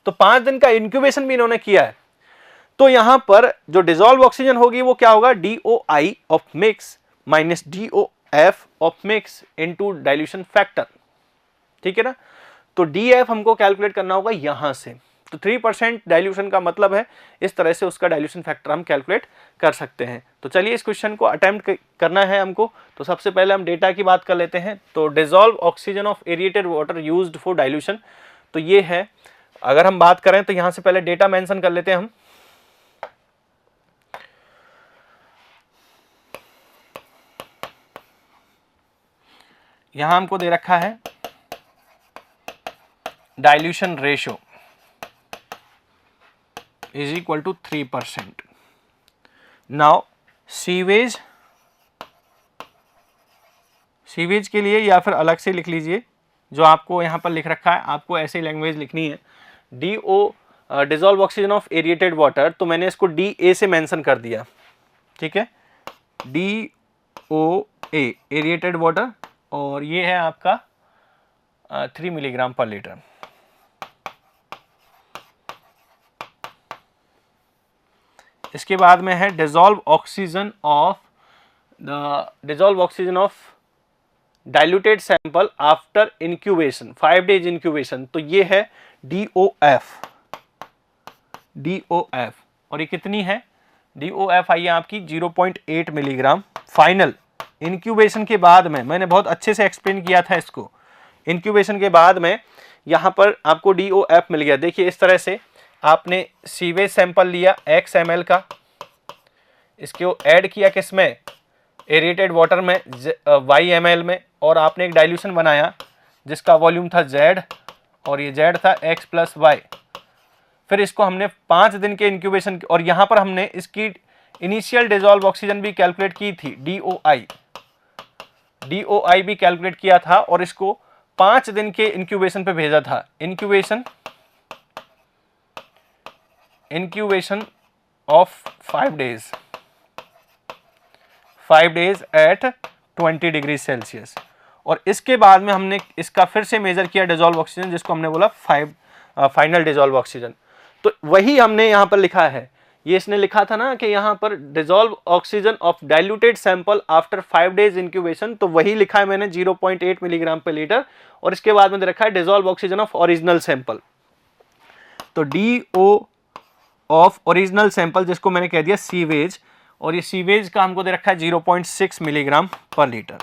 तो 5 दिन का इंक्यूबेशन भी इन्होंने किया है। तो यहां पर जो डिसॉल्व ऑक्सीजन होगी वो क्या होगा, DOI of mix minus DOF of mix into dilution factor, ठीक है ना। तो DF हमको कैलकुलेट करना होगा यहां से, तो 3% डाइल्यूशन का मतलब है इस तरह से उसका डाइल्यूशन फैक्टर हम कैलकुलेट कर सकते हैं। तो चलिए इस क्वेश्चन को अटेम्प्ट करना है हमको। तो सबसे पहले हम डेटा की बात कर लेते हैं। तो dissolve oxygen of aerated water used for dilution, तो ये है। अगर हम बात करें तो यहां से पहले डेटा मेंशन कर लेते हैं हम। यहां हमको दे रखा है dilution ratio is equal to 3%। Now sewage के लिए या फिर अलग से लिख लीजिए, जो आपको यहां पर लिख रखा है, आपको ऐसी लैंग्वेज लिखनी है, dissolve oxygen of aerated water, तो मैंने इसको DA से मेंशन कर दिया, ठीक है, DOA एरिएटेड वाटर, और ये है आपका 3 मिलीग्राम पर लीटर। इसके बाद में है dissolve oxygen of diluted sample after incubation 5 days incubation, तो ये है DOF, और ये कितनी है, DOF आई है आपकी 0.8 मिलीग्राम फाइनल इंक्यूबेशन के बाद में। मैंने बहुत अच्छे से एक्सप्लेन किया था इसको। इंक्यूबेशन के बाद में यहाँ पर आपको DOF मिल गया। देखिए इस तरह से आपने सीवेज सैंपल लिया x ml का, इसको ऐड किया किसमें, एरिएटेड वाटर में y ml में, और आपने एक डाइल्यूशन बनाया जिसका वॉल्यूम था Z, और ये Z था x प्लस y। फिर इसको हमने 5 दिन के इंक्यूबेशन, और यहाँ पर हमने इसकी इनिशियल डिसॉल्व ऑक्सीजन भी कैलकुलेट की थी, DOI भी कैलकुलेट किया था, और इसको 5 दिन के इंक्यूबेशन पे भेजा था। Incubation of 5 days at 20 degree Celsius, और इसके बाद में हमने इसका फिर से मेजर किया डिसॉल्व ऑक्सीजन, जिसको हमने बोला फाइनल डिसॉल्व ऑक्सीजन। तो वही हमने यहाँ पर लिखा है, ये इसने लिखा था ना कि यहाँ पर dissolve oxygen of diluted sample after 5 days incubation, तो वही लिखा है मैंने 0.8 मिलीग्राम पर लीटर, और इसके बाद में दे रखा है dissolve oxygen of original sample, तो DO ऑफ ओरिजिनल सैंपल, जिसको मैंने कह दिया सीवेज, और ये सीवेज का हमको दे रखा है 0.6 मिलीग्राम पर लीटर।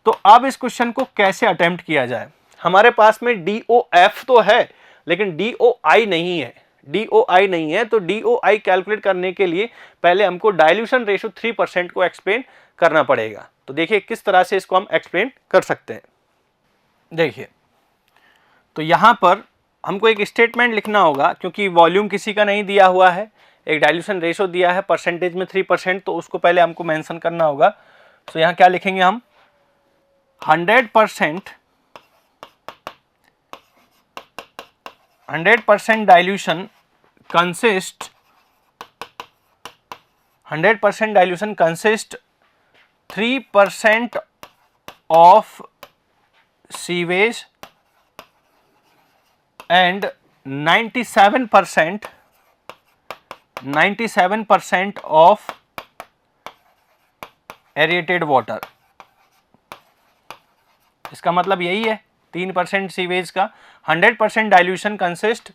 तो अब इस क्वेश्चन को कैसे अटेम्प्ट किया जाए, हमारे पास में DOF तो है लेकिन DOI नहीं है, तो DOI कैलकुलेट करने के लिए पहले हमको डाइल्यूशन रेशो 3% को एक्सप्लेन करना पड़ेगा। तो देखिए किस तरह से इसको हम एक्सप्लेन कर सकते हैं। देखिए तो यहां पर हमको एक स्टेटमेंट लिखना होगा, क्योंकि वॉल्यूम किसी का नहीं दिया हुआ है, एक डाइल्यूशन रेशो दिया है परसेंटेज में 3%, तो उसको पहले हमको मेंशन करना होगा। तो यहाँ क्या लिखेंगे हम, 100% dilution consist 3% of sewage and 97% of aerated water। इसका मतलब यही है, 3% सीवेज का, 100% dilution consist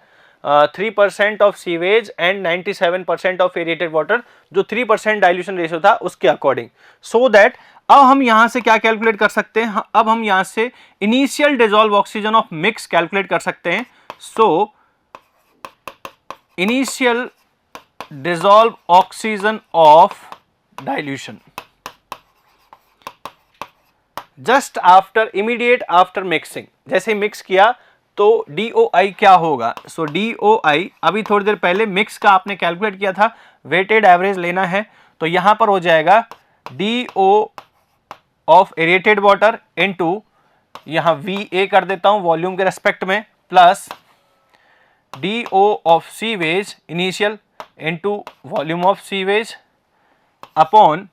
3% of sewage and 97% of aerated water, जो 3% डाइल्यूशन रेशो था उसके अकॉर्डिंग। सो दैट अब हम यहां से क्या कैलकुलेट कर सकते हैं, अब हम यहां से initial dissolve oxygen of mix calculate कर सकते हैं। So initial dissolve oxygen of dilution just after, immediate after mixing, जैसे मिक्स किया तो DOI क्या होगा। सो DOI अभी थोड़ी देर पहले मिक्स का आपने कैलकुलेट किया था, वेटेड एवरेज लेना है, तो यहां पर हो जाएगा DO of aerated water into, यहाँ VA कर देता हूँ वॉल्यूम के रेस्पेक्ट में, plus DO of sewage initial into volume of sewage upon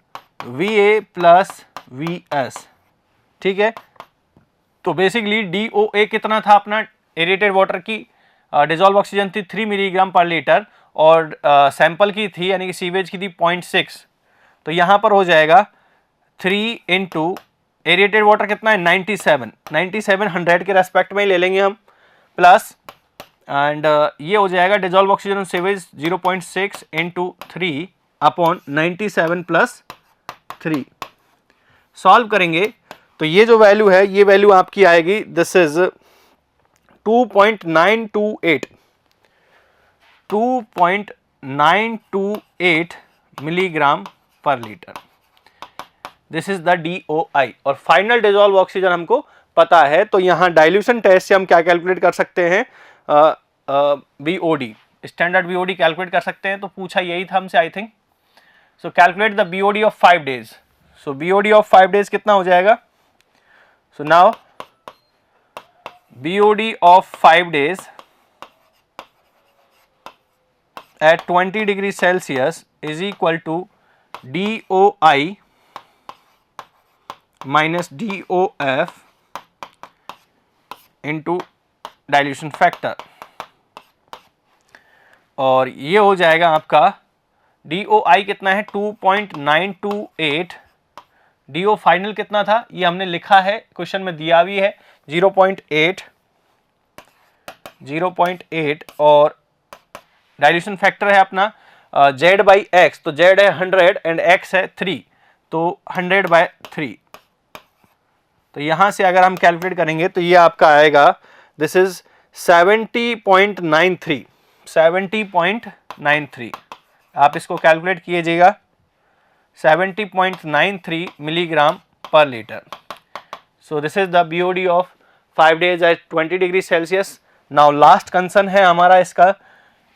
VA plus VS। ठीक है, तो बेसिकली DOA कितना था अपना, एरेटेड वाटर की डिजॉल्व ऑक्सीजन थी 3 मिलीग्राम पर लीटर और सैंपल की थी यानी कि सीवेज की थी 0.6, तो यहाँ पर हो जाएगा 3 इंटू एरेटेड वाटर कितना है 97 के रेस्पेक्ट में ही ले लेंगे हम, प्लस एंड ये हो जाएगा dissolve oxygen sewage 0.6 into 3 upon 97 plus 3। Solve करेंगे तो ये जो वैल्यू है ये वैल्यू आपकी आएगी, this is 2.928 milligram per litre. This is the DOI और फाइनल डिजॉल्व ऑक्सीजन हमको पता है, तो यहाँ डाइल्यूशन टेस्ट से हम क्या कैलकुलेट कर सकते हैं, BOD, स्टैंडर्ड BOD कैलकुलेट कर सकते हैं। तो पूछा यही था हमसे I think. So calculate the BOD of 5 days. So BOD of 5 days कितना हो जाएगा, so now BOD of 5 days at 20 degree Celsius is equal to DOI minus DOF into dilution factor, और ये हो जाएगा आपका DOI कितना है 2.928, DO फाइनल कितना था ये हमने लिखा है, क्वेश्चन में दिया भी है 0.8 और डाइल्यूशन फैक्टर है अपना Z/X, तो Z है 100 एंड X है 3, तो 100/3। तो यहाँ से अगर हम कैलकुलेट करेंगे तो ये आपका आएगा, दिस इज 70.93। आप इसको कैलकुलेट कीजिएगा, 70.93 milligram per litre. So this is the BOD of 5 days at 20 degree Celsius. Now last concern है हमारा इसका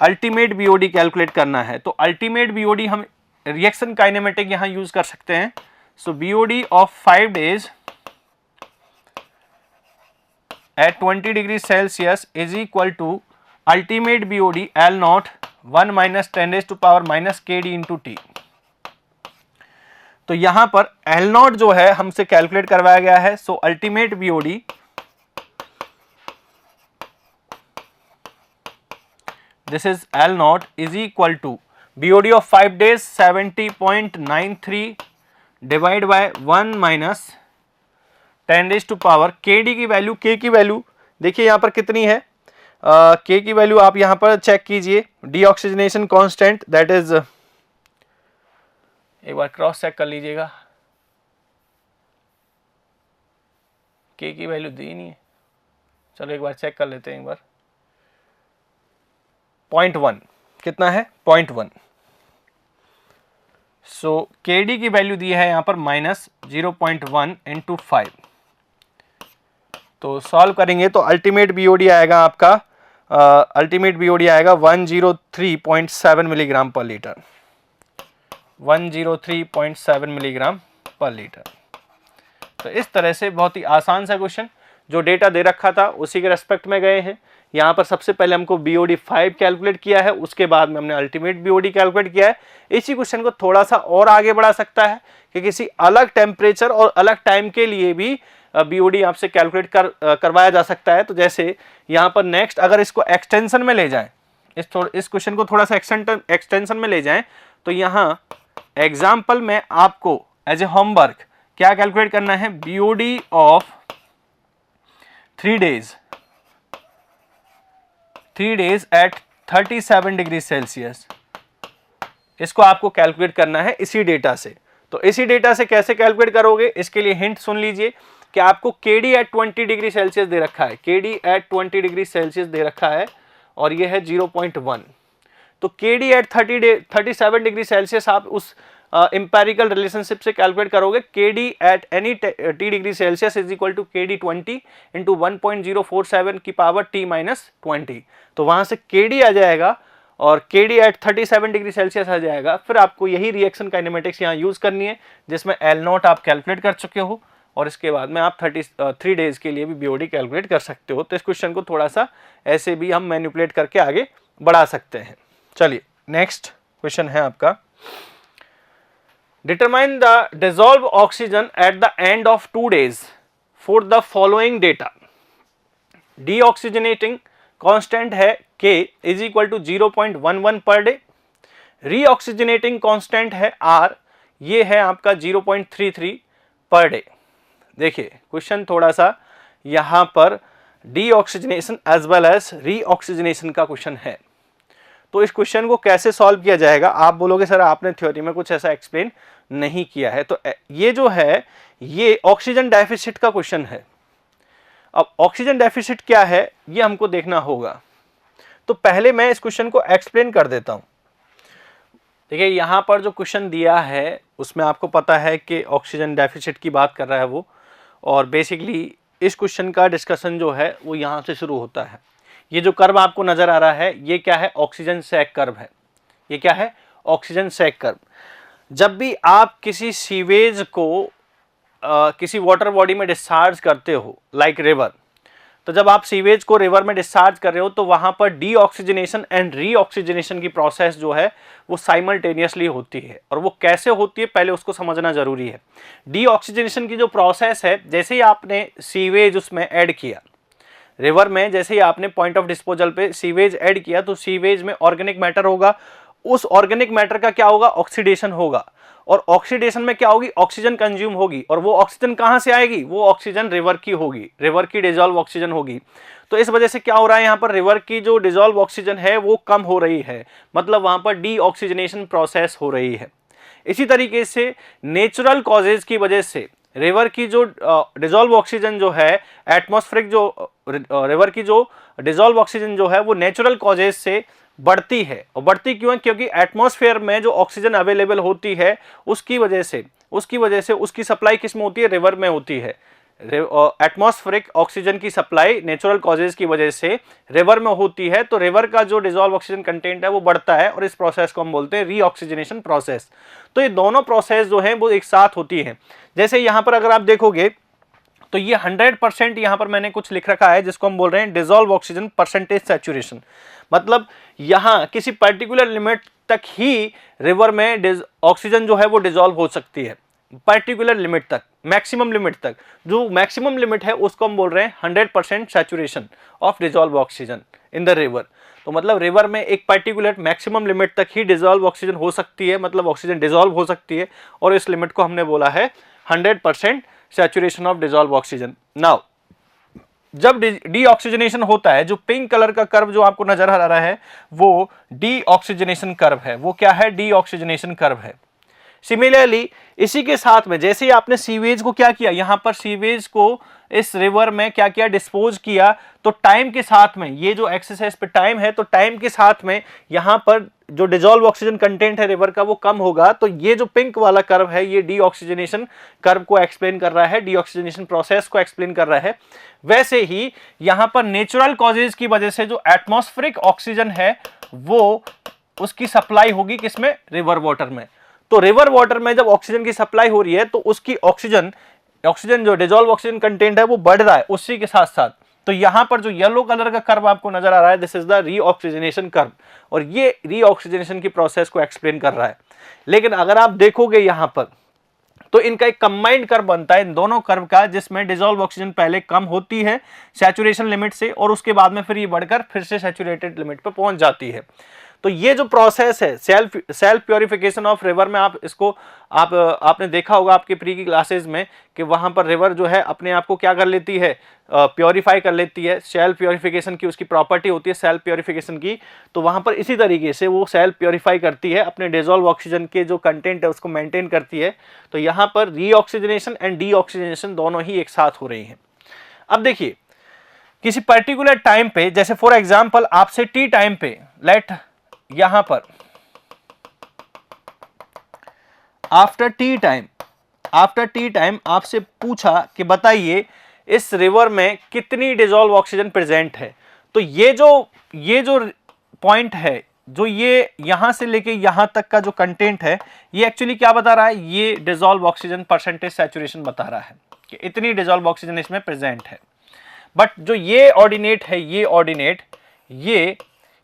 अल्टीमेट BOD कैलकुलेट करना है। तो अल्टीमेट BOD हम रिएक्शन काइनेमेटिक यहाँ यूज कर सकते हैं। So BOD of 5 days at 20 degree Celsius is equal to ultimate BOD L0 1 minus 10⁻⁻ KD into T। तो यहां पर L0 जो है हमसे कैलकुलेट करवाया गया है। So ultimate BOD this is L0 is equal to BOD of 5 days 70.93 divide by 1 minus 10⁻, KD की वैल्यू, K की वैल्यू देखिए यहां पर कितनी है, K की वैल्यू आप यहां पर चेक कीजिए, डीऑक्सीजनेशन कांस्टेंट दैट इज, एक बार क्रॉस चेक कर लीजिएगा, K की वैल्यू दी नहीं है, चलो एक बार चेक कर लेते हैं एक बार। 0.1 कितना है 0.1। सो KD की वैल्यू दी है यहाँ पर -0.1 इंटू 5। तो सॉल्व करेंगे तो अल्टीमेट BOD आएगा आपका, अल्टीमेट BOD आएगा 103.7 milligram per litre, 103.7 milligram per litre. तो इस तरह से बहुत ही आसान सा क्वेश्चन, जो डेटा दे रखा था उसी के रेस्पेक्ट में गए हैं। यहाँ पर सबसे पहले हमको BOD 5 कैलकुलेट किया है, उसके बाद में हमने अल्टीमेट BOD कैलकुलेट किया है। इसी क्वेश्चन को थोड़ा सा और आगे बढ़ा सकता है कि किसी अलग टेम्परेचर और अलग टाइम के लिए भी BOD आपसे कैलकुलेट करवाया जा सकता है। तो जैसे यहाँ पर नेक्स्ट अगर इसको एक्सटेंशन में ले जाएं, इस क्वेश्चन को थोड़ा सा एक्सटेंशन में ले जाएं, तो यहाँ एग्जाम्पल में आपको एज ए होमवर्क क्या कैलकुलेट करना है, BOD of 3 days at 37 degree Celsius, इसको आपको कैलकुलेट करना है इसी डेटा से। तो इसी डेटा से कैसे कैलकुलेट करोगे, इसके लिए हिंट सुन लीजिए कि आपको KD एट 20 डिग्री सेल्सियस दे रखा है, KD एट 20 डिग्री सेल्सियस दे रखा है और ये है 0.1। तो KD एट 37 डिग्री सेल्सियस आप उस इंपेरिकल रिलेशनशिप से कैलकुलेट करोगे, KD at any T degree Celsius is equal to KD 20 into 1.047 की पावर T-20। तो वहां से KD आ जाएगा और KD एट 37 डिग्री सेल्सियस आ जाएगा। फिर आपको यही रिएक्शन काइनेमेटिक्स यहाँ यूज़ करनी है, जिसमें L0 आप कैलकुलेट कर चुके हो और इसके बाद में आप 33 डेज के लिए भी BOD कैलकुलेट कर सकते हो। तो इस क्वेश्चन को थोड़ा सा ऐसे भी हम मैनिपुलेट करके आगे बढ़ा सकते हैं। चलिए नेक्स्ट क्वेश्चन है आपका, determine the dissolve oxygen at the end of 2 days for the following data. Deoxygenating constant है K is equal to 0.11 per day, reoxygenating constant है R, ये है आपका 0.33 पर डे। देखिए क्वेश्चन थोड़ा सा यहाँ पर डीऑक्सीजनेशन एज वेल एज रीऑक्सीजनेशन का क्वेश्चन है। तो इस क्वेश्चन को कैसे सॉल्व किया जाएगा, आप बोलोगे सर आपने थ्योरी में कुछ ऐसा एक्सप्लेन नहीं किया है। तो ये जो है ये ऑक्सीजन डेफिसिट का क्वेश्चन है। अब ऑक्सीजन डेफिसिट क्या है ये हमको देखना होगा। तो पहले मैं इस क्वेश्चन को एक्सप्लेन कर देता हूं। देखिए यहाँ पर जो क्वेश्चन दिया है उसमें आपको पता है कि ऑक्सीजन डेफिसिट की बात कर रहा है वो, और बेसिकली इस क्वेश्चन का डिस्कशन जो है वो यहाँ से शुरू होता है। ये जो कर्व आपको नजर आ रहा है ये क्या है, ऑक्सीजन सैक कर्व है। ये क्या है, ऑक्सीजन सैक कर्व। जब भी आप किसी सीवेज को किसी वाटर बॉडी में डिस्चार्ज करते हो लाइक रिवर, तो जब आप सीवेज को रिवर में डिस्चार्ज कर रहे हो तो वहां पर डीऑक्सीजनेशन एंड रीऑक्सीजनेशन की प्रोसेस जो है वो साइमल्टेनियसली होती है। और वो कैसे होती है पहले उसको समझना जरूरी है। डीऑक्सीजनेशन की जो प्रोसेस है, जैसे ही आपने सीवेज उसमें ऐड किया रिवर में, जैसे ही आपने पॉइंट ऑफ डिस्पोजल पे सीवेज ऐड किया तो सीवेज में ऑर्गेनिक मैटर होगा। उस ऑर्गेनिक मैटर का क्या होगा, ऑक्सीडेशन होगा, और ऑक्सीडेशन में क्या होगी, ऑक्सीजन कंज्यूम होगी। और वो ऑक्सीजन कहां से आएगी, वो ऑक्सीजन रिवर की होगी, रिवर की डिसॉल्व ऑक्सीजन होगी। तो इस वजह से क्या हो रहा है, यहाँ पर रिवर की जो डिसॉल्व ऑक्सीजन है वो कम हो रही है, मतलब वहां पर डीऑक्सीजनेशन प्रोसेस हो रही है। इसी तरीके से नेचुरल कॉजेज की वजह से रिवर की जो डिसॉल्व ऑक्सीजन जो है, एटमॉस्फेरिक जो रिवर की जो डिसॉल्व ऑक्सीजन जो है वो नेचुरल कॉजेज से बढ़ती है। और बढ़ती क्यों है, क्योंकि एटमॉस्फेयर में जो ऑक्सीजन अवेलेबल होती है उसकी वजह से उसकी सप्लाई किस में होती है, रिवर में होती है। एटमॉस्फेरिक ऑक्सीजन की सप्लाई नेचुरल कॉजेज की वजह से रिवर में होती है, तो रिवर का जो डिसॉल्व ऑक्सीजन कंटेंट है वो बढ़ता है, और इस प्रोसेस को हम बोलते हैं रीऑक्सीजनेशन प्रोसेस। तो ये दोनों प्रोसेस जो है वो एक साथ होती है। जैसे यहाँ पर अगर आप देखोगे तो ये 100% यहाँ पर मैंने कुछ लिख रखा है जिसको हम बोल रहे हैं डिसॉल्व ऑक्सीजन परसेंटेज सैचुरेशन। मतलब यहाँ किसी पर्टिकुलर लिमिट तक ही रिवर में ऑक्सीजन जो है वो डिसॉल्व हो सकती है, पर्टिकुलर लिमिट तक, मैक्सिमम लिमिट तक। जो मैक्सिमम लिमिट है उसको हम बोल रहे हैं 100% saturation of dissolve oxygen in the river. तो मतलब रिवर में एक पर्टिकुलर मैक्सिमम लिमिट तक ही डिसॉल्व ऑक्सीजन हो सकती है, मतलब ऑक्सीजन डिसॉल्व हो सकती है, और इस लिमिट को हमने बोला है 100% saturation of dissolve oxygen. Now जब डीऑक्सीजनेशन होता है, जो पिंक कलर का कर्व जो आपको नजर आ रहा है वो डीऑक्सीजनेशन कर्व है। वो क्या है, डीऑक्सीजनेशन कर्व है। सिमिलरली इसी के साथ में जैसे ही आपने सीवेज को क्या किया, यहां पर सीवेज को इस रिवर में क्या किया, डिस्पोज किया, तो टाइम के साथ में ये जो एक्सरसाइज पे टाइम है, तो टाइम के साथ में यहां पर जो डिसॉल्व ऑक्सीजन कंटेंट है रिवर का वो कम होगा। तो ये जो पिंक वाला कर्व है ये डीऑक्सीजनेशन कर्व को एक्सप्लेन कर रहा है, डीऑक्सीजनेशन प्रोसेस को एक्सप्लेन कर रहा है। वैसे ही यहां पर नेचुरल कॉजेज की वजह से जो एटमॉस्फेरिक ऑक्सीजन है वो उसकी सप्लाई होगी किसमें, रिवर वाटर में। तो रिवर वाटर में जब ऑक्सीजन की सप्लाई हो रही है तो उसकी ऑक्सीजन जो डिसॉल्व ऑक्सीजन कंटेंट है वो बढ़ रहा है उसी के साथ साथ। तो यहां पर जो येलो कलर का कर्व आपको नजर आ रहा है, दिस इज द रीऑक्सीजनेशन कर्व, और ये रीऑक्सीजनेशन की प्रोसेस को एक्सप्लेन कर रहा है। लेकिन अगर आप देखोगे यहां पर तो इनका एक कंबाइंड कर्व बनता है इन दोनों कर्व का, जिसमें डिसॉल्व ऑक्सीजन पहले कम होती है सैचुरेशन लिमिट से, और उसके बाद में फिर ये बढ़कर फिर से सैचुरेटेड लिमिट पर पहुंच जाती है। तो ये जो प्रोसेस है सेल्फ प्योरिफिकेशन ऑफ रिवर में, आप इसको आपने देखा होगा आपके प्री की क्लासेस में कि वहां पर रिवर जो है अपने आप को क्या कर लेती है, प्योरीफाई कर लेती है। सेल्फ प्योरिफिकेशन की उसकी प्रॉपर्टी होती है सेल्फ प्योरिफिकेशन की। तो वहां पर इसी तरीके से वो सेल्फ प्योरीफाई करती है, अपने डिसॉल्व ऑक्सीजन के जो कंटेंट है उसको मेंटेन करती है। तो यहाँ पर रीऑक्सीजनेशन एंड डीऑक्सीजनेशन दोनों ही एक साथ हो रही हैं। अब देखिए किसी पर्टिकुलर टाइम पे, जैसे फॉर एग्जाम्पल आपसे टी टाइम पे, लेट यहां पर आफ्टर टी टाइम आपसे पूछा कि बताइए इस रिवर में कितनी डिसॉल्व ऑक्सीजन प्रेजेंट है। तो ये जो पॉइंट है जो ये यहां से लेके यहां तक का जो कंटेंट है ये एक्चुअली क्या बता रहा है, ये डिसॉल्व ऑक्सीजन परसेंटेज सैचुरेशन बता रहा है कि इतनी डिसॉल्व ऑक्सीजन इसमें प्रेजेंट है। बट जो ये ऑर्डिनेट है, ये ऑर्डिनेट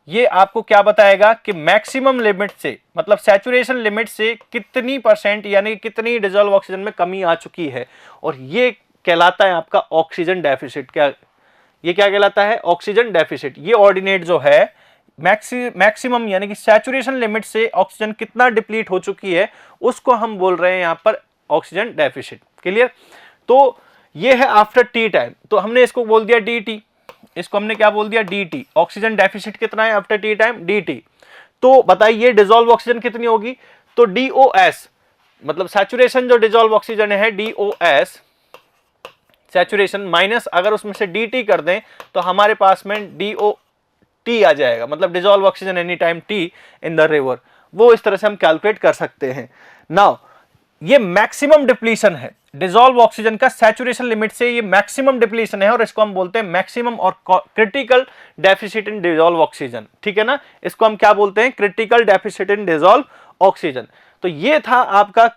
ये आपको क्या बताएगा कि मैक्सिमम लिमिट से, मतलब सैचुरेशन लिमिट से कितनी परसेंट यानी कितनी डिसॉल्व ऑक्सीजन में कमी आ चुकी है, और ये कहलाता है आपका ऑक्सीजन डेफिसिट। ये क्या कहलाता है, ऑक्सीजन डेफिसिट। ये ऑर्डिनेट जो है मैक्सिमम यानी कि सैचुरेशन लिमिट से ऑक्सीजन कितना डिप्लीट हो चुकी है उसको हम बोल रहे हैं यहां पर ऑक्सीजन डेफिसिट। क्लियर? तो ये है आफ्टर टी टाइम, तो हमने इसको बोल दिया dt, इसको हमने क्या बोल दिया dt। ऑक्सीजन डेफिसिट कितना है आफ्टर टी टाइम, dt। तो बताइए डिसॉल्व ऑक्सीजन कितनी होगी, तो DOS मतलब सैचुरेशन जो डिसॉल्व ऑक्सीजन है DOS सैचुरेशन माइनस अगर उसमें से dt कर दें तो हमारे पास में DOT आ जाएगा, मतलब dissolve oxygen any time t in the river. वो इस तरह से हम कैलकुलेट कर सकते हैं। नाउ ये मैक्सिमम डिप्लीशन है डिसॉल्व ऑक्सीजन का, सैचुरेशन लिमिट से ये मैक्सिमम डिप्लीशन है और इसको हम बोलते हैं मैक्सिमम और critical deficit in dissolve oxygen. ठीक है ना, इसको हम क्या बोलते हैं, critical deficit in dissolve oxygen. तो ये था आपका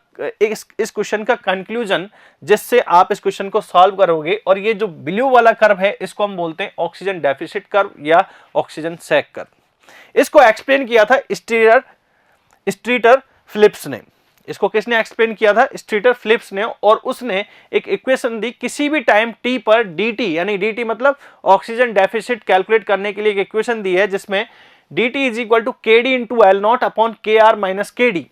इस क्वेश्चन का कंक्लूजन, जिससे आप इस क्वेश्चन को सॉल्व करोगे। और ये जो ब्लू वाला कर्व है इसको हम बोलते हैं ऑक्सीजन डेफिसिट कर्व या ऑक्सीजन सैक कर्व। इसको एक्सप्लेन किया था स्ट्रीटर फिलिप्स ने। इसको किसने एक्सप्लेन किया था, स्ट्रीटर फिलिप्स ने। और उसने एक इक्वेशन दी किसी भी टाइम t पर dt, यानी dt मतलब ऑक्सीजन डेफिसिट कैलकुलेट करने के लिए एक इक्वेशन दी है जिसमें dt is equal to kd into L naught upon kr minus kd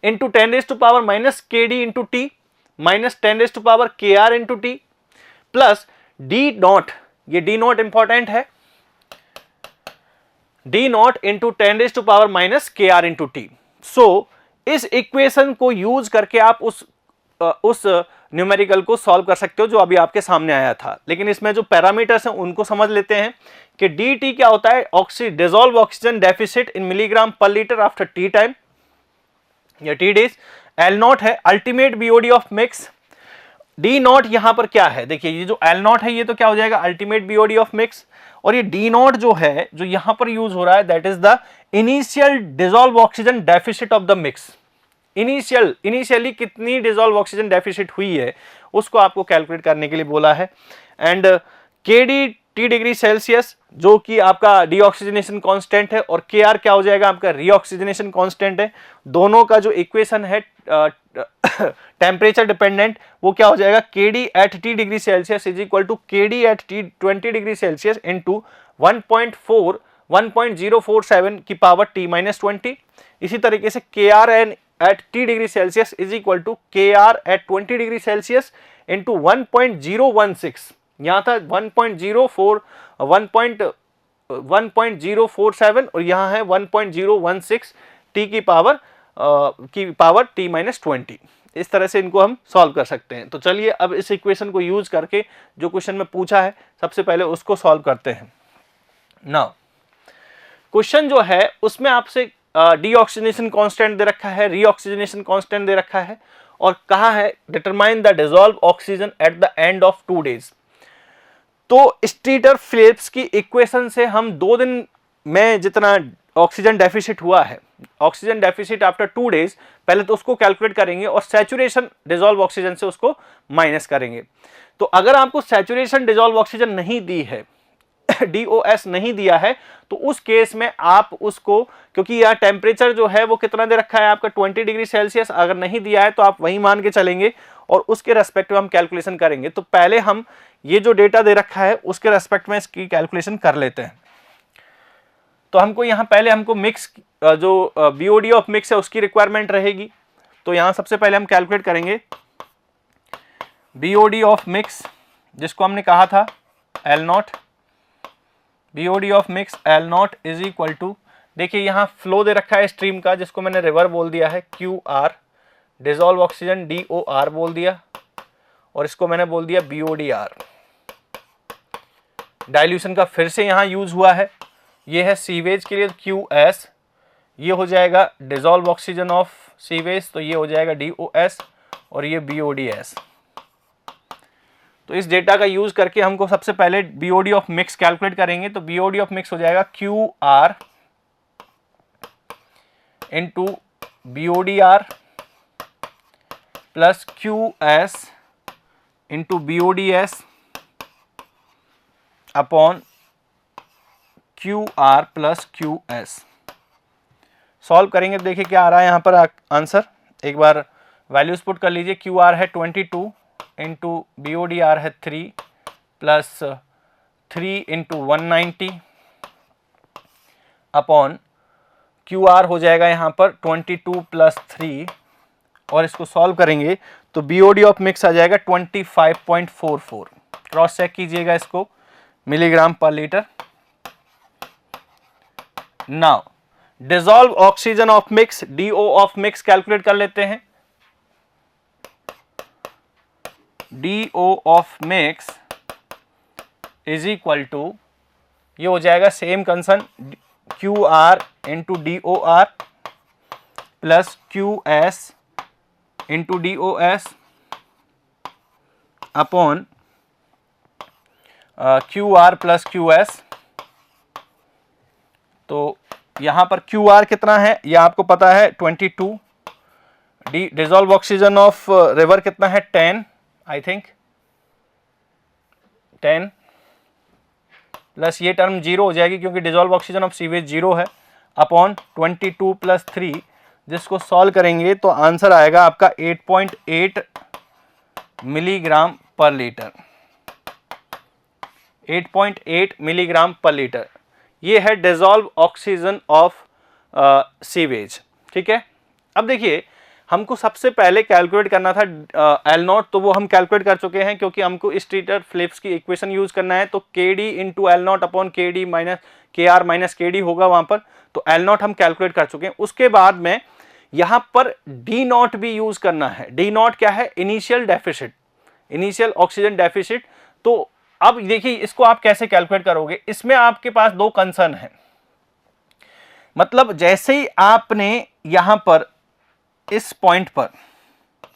into 10 raise to power minus kd into T minus 10 raise to power kr into T plus d naught, ये d naught important है, d naught into 10 raise to power minus kr into T. सो इस equation को use करके आप उस numerical को solve कर सकते हो जो अभी आपके सामने आया था। लेकिन इसमें जो पैरामीटर्स हैं उनको समझ लेते हैं कि dt क्या होता है, dissolve oxygen deficit in milligram per litre after T time या टी डेज। एल नॉट है ultimate BOD of mix. D not यहां पर क्या है, देखिए ये जो एल नॉट है ये तो क्या हो जाएगा अल्टीमेट बीओडी ऑफ मिक्स, और ये डी नॉट जो है जो यहां पर यूज हो रहा है that is the initial dissolve oxygen deficit of the mix. Initially कितनी डिसॉल्व ऑक्सीजन डेफिसिट हुई है उसको आपको कैलकुलेट करने के लिए बोला है। And kd T degree Celsius जो कि आपका डीऑक्सीजनेशन कांस्टेंट है, और Kr क्या हो जाएगा आपका रीऑक्सीजनेशन कांस्टेंट है। दोनों का जो इक्वेशन है टेम्परेचर डिपेंडेंट, वो क्या हो जाएगा kd at T degree Celsius is equal to kd at T 20 degree Celsius into 1.047 की पावर T माइनस 20। इसी तरीके से Kr at T degree Celsius is equal to Kr at 20 degree Celsius into 1.016, यहाँ था 1.047 और यहाँ है 1.016 T की पावर T माइनस 20। इस तरह से इनको हम सॉल्व कर सकते हैं। तो चलिए अब इस इक्वेशन को यूज करके जो क्वेश्चन में पूछा है सबसे पहले उसको सॉल्व करते हैं। नाउ क्वेश्चन जो है उसमें आपसे डीऑक्सीजनेशन कांस्टेंट दे रखा है, रीऑक्सीजनेशन कांस्टेंट दे रखा है, और कहा है determine the dissolve oxygen at the end of 2 days. तो स्ट्रीटर फिलिप्स की इक्वेशन से हम 2 दिन में जितना ऑक्सीजन डेफिसिट हुआ है, ऑक्सीजन डेफिसिट आफ्टर 2 डेज, पहले तो उसको कैलकुलेट करेंगे और सैचुरेशन डिसॉल्व ऑक्सीजन से उसको माइनस करेंगे। तो अगर आपको सैचुरेशन डिसॉल्व ऑक्सीजन नहीं दी है, DOS नहीं दिया है, तो उस केस में आप उसको, क्योंकि यह टेम्परेचर जो है वो कितना दे रखा है आपका 20 डिग्री सेल्सियस, अगर नहीं दिया है तो आप वही मान के चलेंगे और उसके रेस्पेक्ट में हम कैलकुलेशन करेंगे। तो पहले हम ये जो डेटा दे रखा है उसके रेस्पेक्ट में इसकी कैलकुलेशन कर लेते हैं। तो हमको यहाँ पहले हमको मिक्स जो BOD ऑफ मिक्स है उसकी रिक्वायरमेंट रहेगी। तो यहाँ सबसे पहले हम कैलकुलेट करेंगे BOD ऑफ मिक्स, जिसको हमने कहा था L naught, BOD of mix L naught is equal to, देखिए यहाँ फ्लो दे रखा है स्ट्रीम का जिसको मैंने रिवर बोल दिया है QR, डिसॉल्व ऑक्सीजन DOR बोल दिया, और इसको मैंने बोल दिया BODR। डाइल्यूशन का फिर से यहाँ यूज हुआ है, ये है सीवेज के लिए QS, ये हो जाएगा डिसॉल्व ऑक्सीजन ऑफ सीवेज, तो ये हो जाएगा DOS, और ये BODS। तो इस डेटा का यूज करके हमको सबसे पहले BOD ऑफ मिक्स कैलकुलेट करेंगे। तो BOD ऑफ मिक्स हो जाएगा QR into BODR plus QS into BODS upon QR plus QS। Solve करेंगे तो देखिए क्या आ रहा है यहाँ पर आंसर। एक बार वैल्यूज पुट कर लीजिए। QR है 22 इंटू BODR है 3 प्लस 3 इंटू 190 अपॉन QR हो जाएगा यहाँ पर 22 प्लस 3 और इसको सॉल्व करेंगे तो BOD ऑफ मिक्स आ जाएगा 25.44। क्रॉस चेक कीजिएगा इसको milligram per litre. Now dissolve oxygen of mix, DO of mix calculate कर लेते हैं। DO of mix is equal to, ये हो जाएगा same concern QR into DOR plus QS into DOS upon QR plus QS। तो यहां पर QR कितना है ये आपको पता है 22। डिसॉल्व ऑक्सीजन ऑफ रिवर कितना है 10, आई थिंक 10 प्लस ये टर्म 0 हो जाएगी क्योंकि डिसॉल्व ऑक्सीजन ऑफ सीवेज 0 है अपॉन 22 प्लस 3, जिसको सॉल्व करेंगे तो आंसर आएगा आपका 8.8 milligram per litre. 8.8 milligram per litre ये है डिसॉल्व ऑक्सीजन ऑफ सीवेज। ठीक है, अब देखिए हमको सबसे पहले कैलकुलेट करना था L0, तो वो हम कैलकुलेट कर चुके हैं क्योंकि हमको स्टीटर फ्लिप्स की इक्वेशन यूज करना है। तो KD into L0 upon KD minus KR minus KD होगा वहां पर। तो L0 हम कैलकुलेट कर चुके हैं। उसके बाद में यहां पर D0 भी यूज करना है। D0 क्या है? Initial deficit, initial oxygen deficit. तो अब देखिए इसको आप कैसे कैलकुलेट करोगे, इसमें आपके पास दो कंसर्न है। मतलब जैसे ही आपने यहां पर इस पॉइंट पर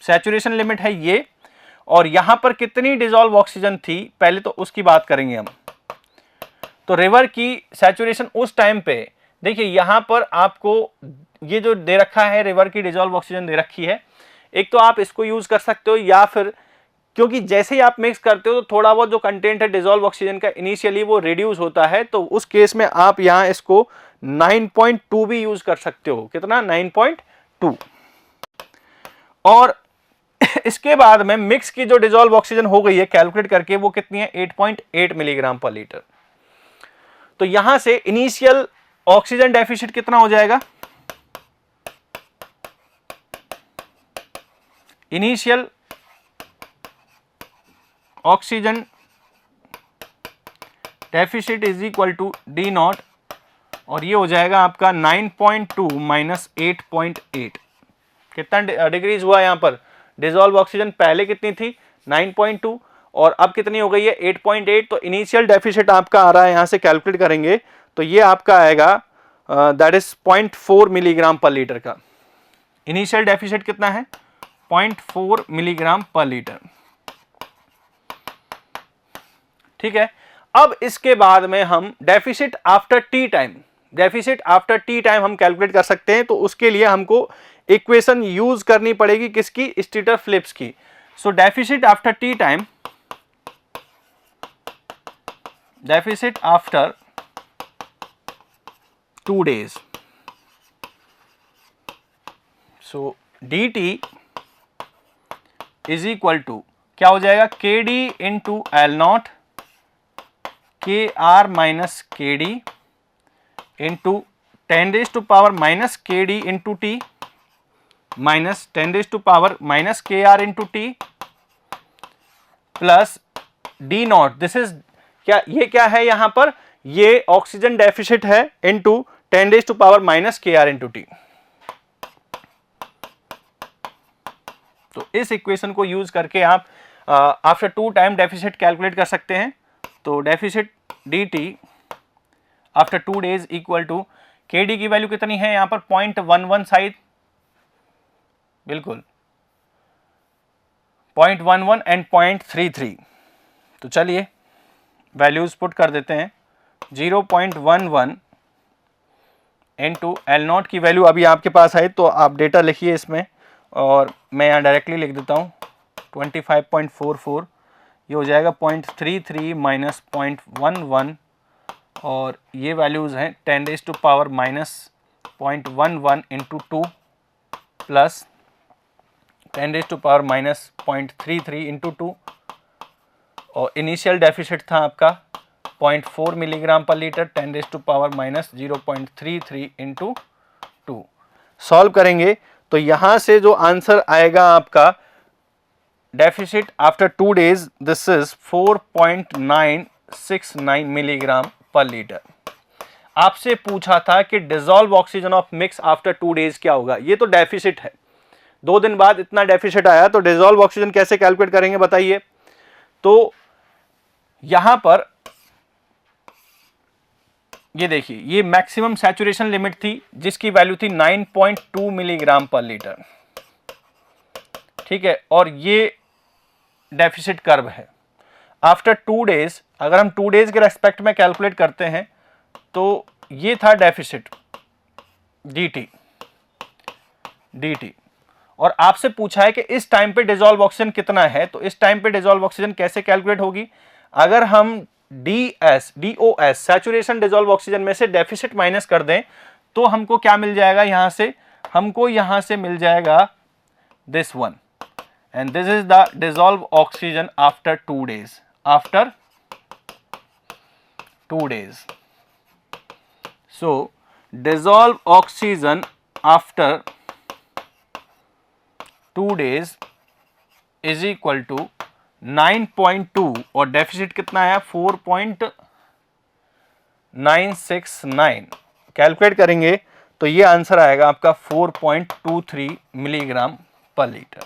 सैचुरेशन लिमिट है ये, और यहां पर कितनी डिसॉल्व ऑक्सीजन थी पहले तो उसकी बात करेंगे हम। तो रिवर की सैचुरेशन उस टाइम पे देखिए यहां पर आपको ये जो दे रखा है रिवर की डिसॉल्व ऑक्सीजन दे रखी है। एक तो आप इसको यूज कर सकते हो, या फिर क्योंकि जैसे ही आप मिक्स करते हो तो थोड़ा बहुत जो कंटेंट है डिसॉल्व ऑक्सीजन का इनिशियली वो रिड्यूस होता है, तो उस केस में आप यहां इसको 9.2 भी यूज कर सकते हो। कितना? 9.2। और इसके बाद में मिक्स की जो डिसॉल्व ऑक्सीजन हो गई है कैलकुलेट करके वो कितनी है? 8.8 मिलीग्राम पर लीटर। तो यहां से इनिशियल ऑक्सीजन डेफिसिट कितना हो जाएगा? Initial oxygen deficit is equal to D0, और ये हो जाएगा आपका 9.2 माइनस 8.8। कितना डिग्रीज हुआ यहां पर? डिसॉल्व ऑक्सीजन पहले कितनी थी? 9.2, और अब कितनी हो गई है? 8.8। तो इनिशियल डेफिसिट आपका आ रहा है, यहां से कैलकुलेट करेंगे तो ये आपका आएगा that is 0.4 milligram per litre का। इनिशियल डेफिसिट कितना है? 0.4 मिलीग्राम पर लीटर। ठीक है, अब इसके बाद में हम deficit after T time, deficit after T time हम कैलकुलेट कर सकते हैं। तो उसके लिए हमको इक्वेशन यूज करनी पड़ेगी किसकी? स्टीटर फ्लिप्स की। So deficit after T time, deficit after 2 days, so dt is equal to क्या हो जाएगा? KD into L0 KR minus KD into 10 raised to power minus KD into T minus 10 raised to power minus KR into T plus D0। This is क्या, ये क्या है यहां पर? ये ऑक्सीजन डेफिसिट है into 10 raised to power minus KR into T। तो इस इक्वेशन को यूज करके आप आफ्टर 2 टाइम डेफिसिट कैलकुलेट कर सकते हैं। तो deficit dt after 2 days equal to KD की वैल्यू कितनी है यहां पर? 0.11 साइड, बिल्कुल 0.11 एंड 0.33। तो चलिए वैल्यूज पुट कर देते हैं। 0.11 इनटू एल नॉट की वैल्यू अभी आपके पास है तो आप डेटा लिखिए इसमें, और मैं यहाँ डायरेक्टली लिख देता हूँ 25.44, ये हो जाएगा 0.33 माइनस 0.11, और ये वैल्यूज़ हैं 10⁻⁻0.11 इंटू 2 प्लस 10⁻⁻⁻33 इंटू 2, और इनिशियल डेफिसिट था आपका 0.4 milligram per litre, 10⁻⁻0.33 into 2। Solve करेंगे तो यहाँ से जो आंसर आएगा आपका deficit after 2 days, this is 4.969 milligram per litre. आपसे पूछा था कि dissolve oxygen of mix after 2 days क्या होगा, ये तो डेफिसिट है, 2 दिन बाद इतना डेफिसिट आया, तो डिसॉल्व ऑक्सीजन कैसे कैलकुलेट करेंगे बताइए। तो यहां पर ये देखिए, ये मैक्सिमम सैचुरेशन लिमिट थी जिसकी वैल्यू थी 9.2 मिलीग्राम पर लीटर, ठीक है, और ये डेफिसिट कर्व है। आफ्टर 2 days, अगर हम 2 days के रेस्पेक्ट में कैलकुलेट करते हैं तो ये था डेफिसिट dt, और आपसे पूछा है कि इस टाइम पे डिसॉल्व ऑक्सीजन कितना है, तो इस टाइम पे डिसॉल्व ऑक्सीजन कैसे कैलकुलेट होगी। अगर हम DOS सैचुरेशन डिसॉल्व ऑक्सीजन में से डेफिसिट माइनस कर दें तो हमको क्या मिल जाएगा, यहां से हमको यहां से मिल जाएगा this one, and this is the dissolve oxygen after 2 days, after 2 days। So dissolve oxygen after 2 days is equal to 9.2, और डेफिसिट कितना है 4.969, कैलकुलेट करेंगे तो ये आंसर आएगा आपका 4.23 milligram per litre.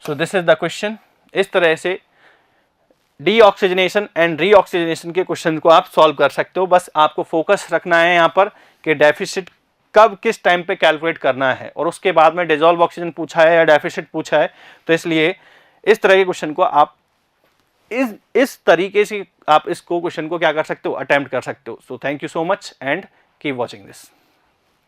So this is the question. इस तरह से डीऑक्सीजनेशन एंड रीऑक्सीजनेशन के क्वेश्चन को आप सॉल्व कर सकते हो। बस आपको फोकस रखना है यहाँ पर कि डेफिसिट कब किस टाइम पे कैलकुलेट करना है, और उसके बाद में डिसॉल्व ऑक्सीजन पूछा है या डेफिसिट पूछा है, तो इसलिए इस तरह के क्वेश्चन को आप इस तरीके से आप इसको क्वेश्चन को क्या कर सकते हो, अटेम्प्ट कर सकते हो। So thank you so much and keep watching this.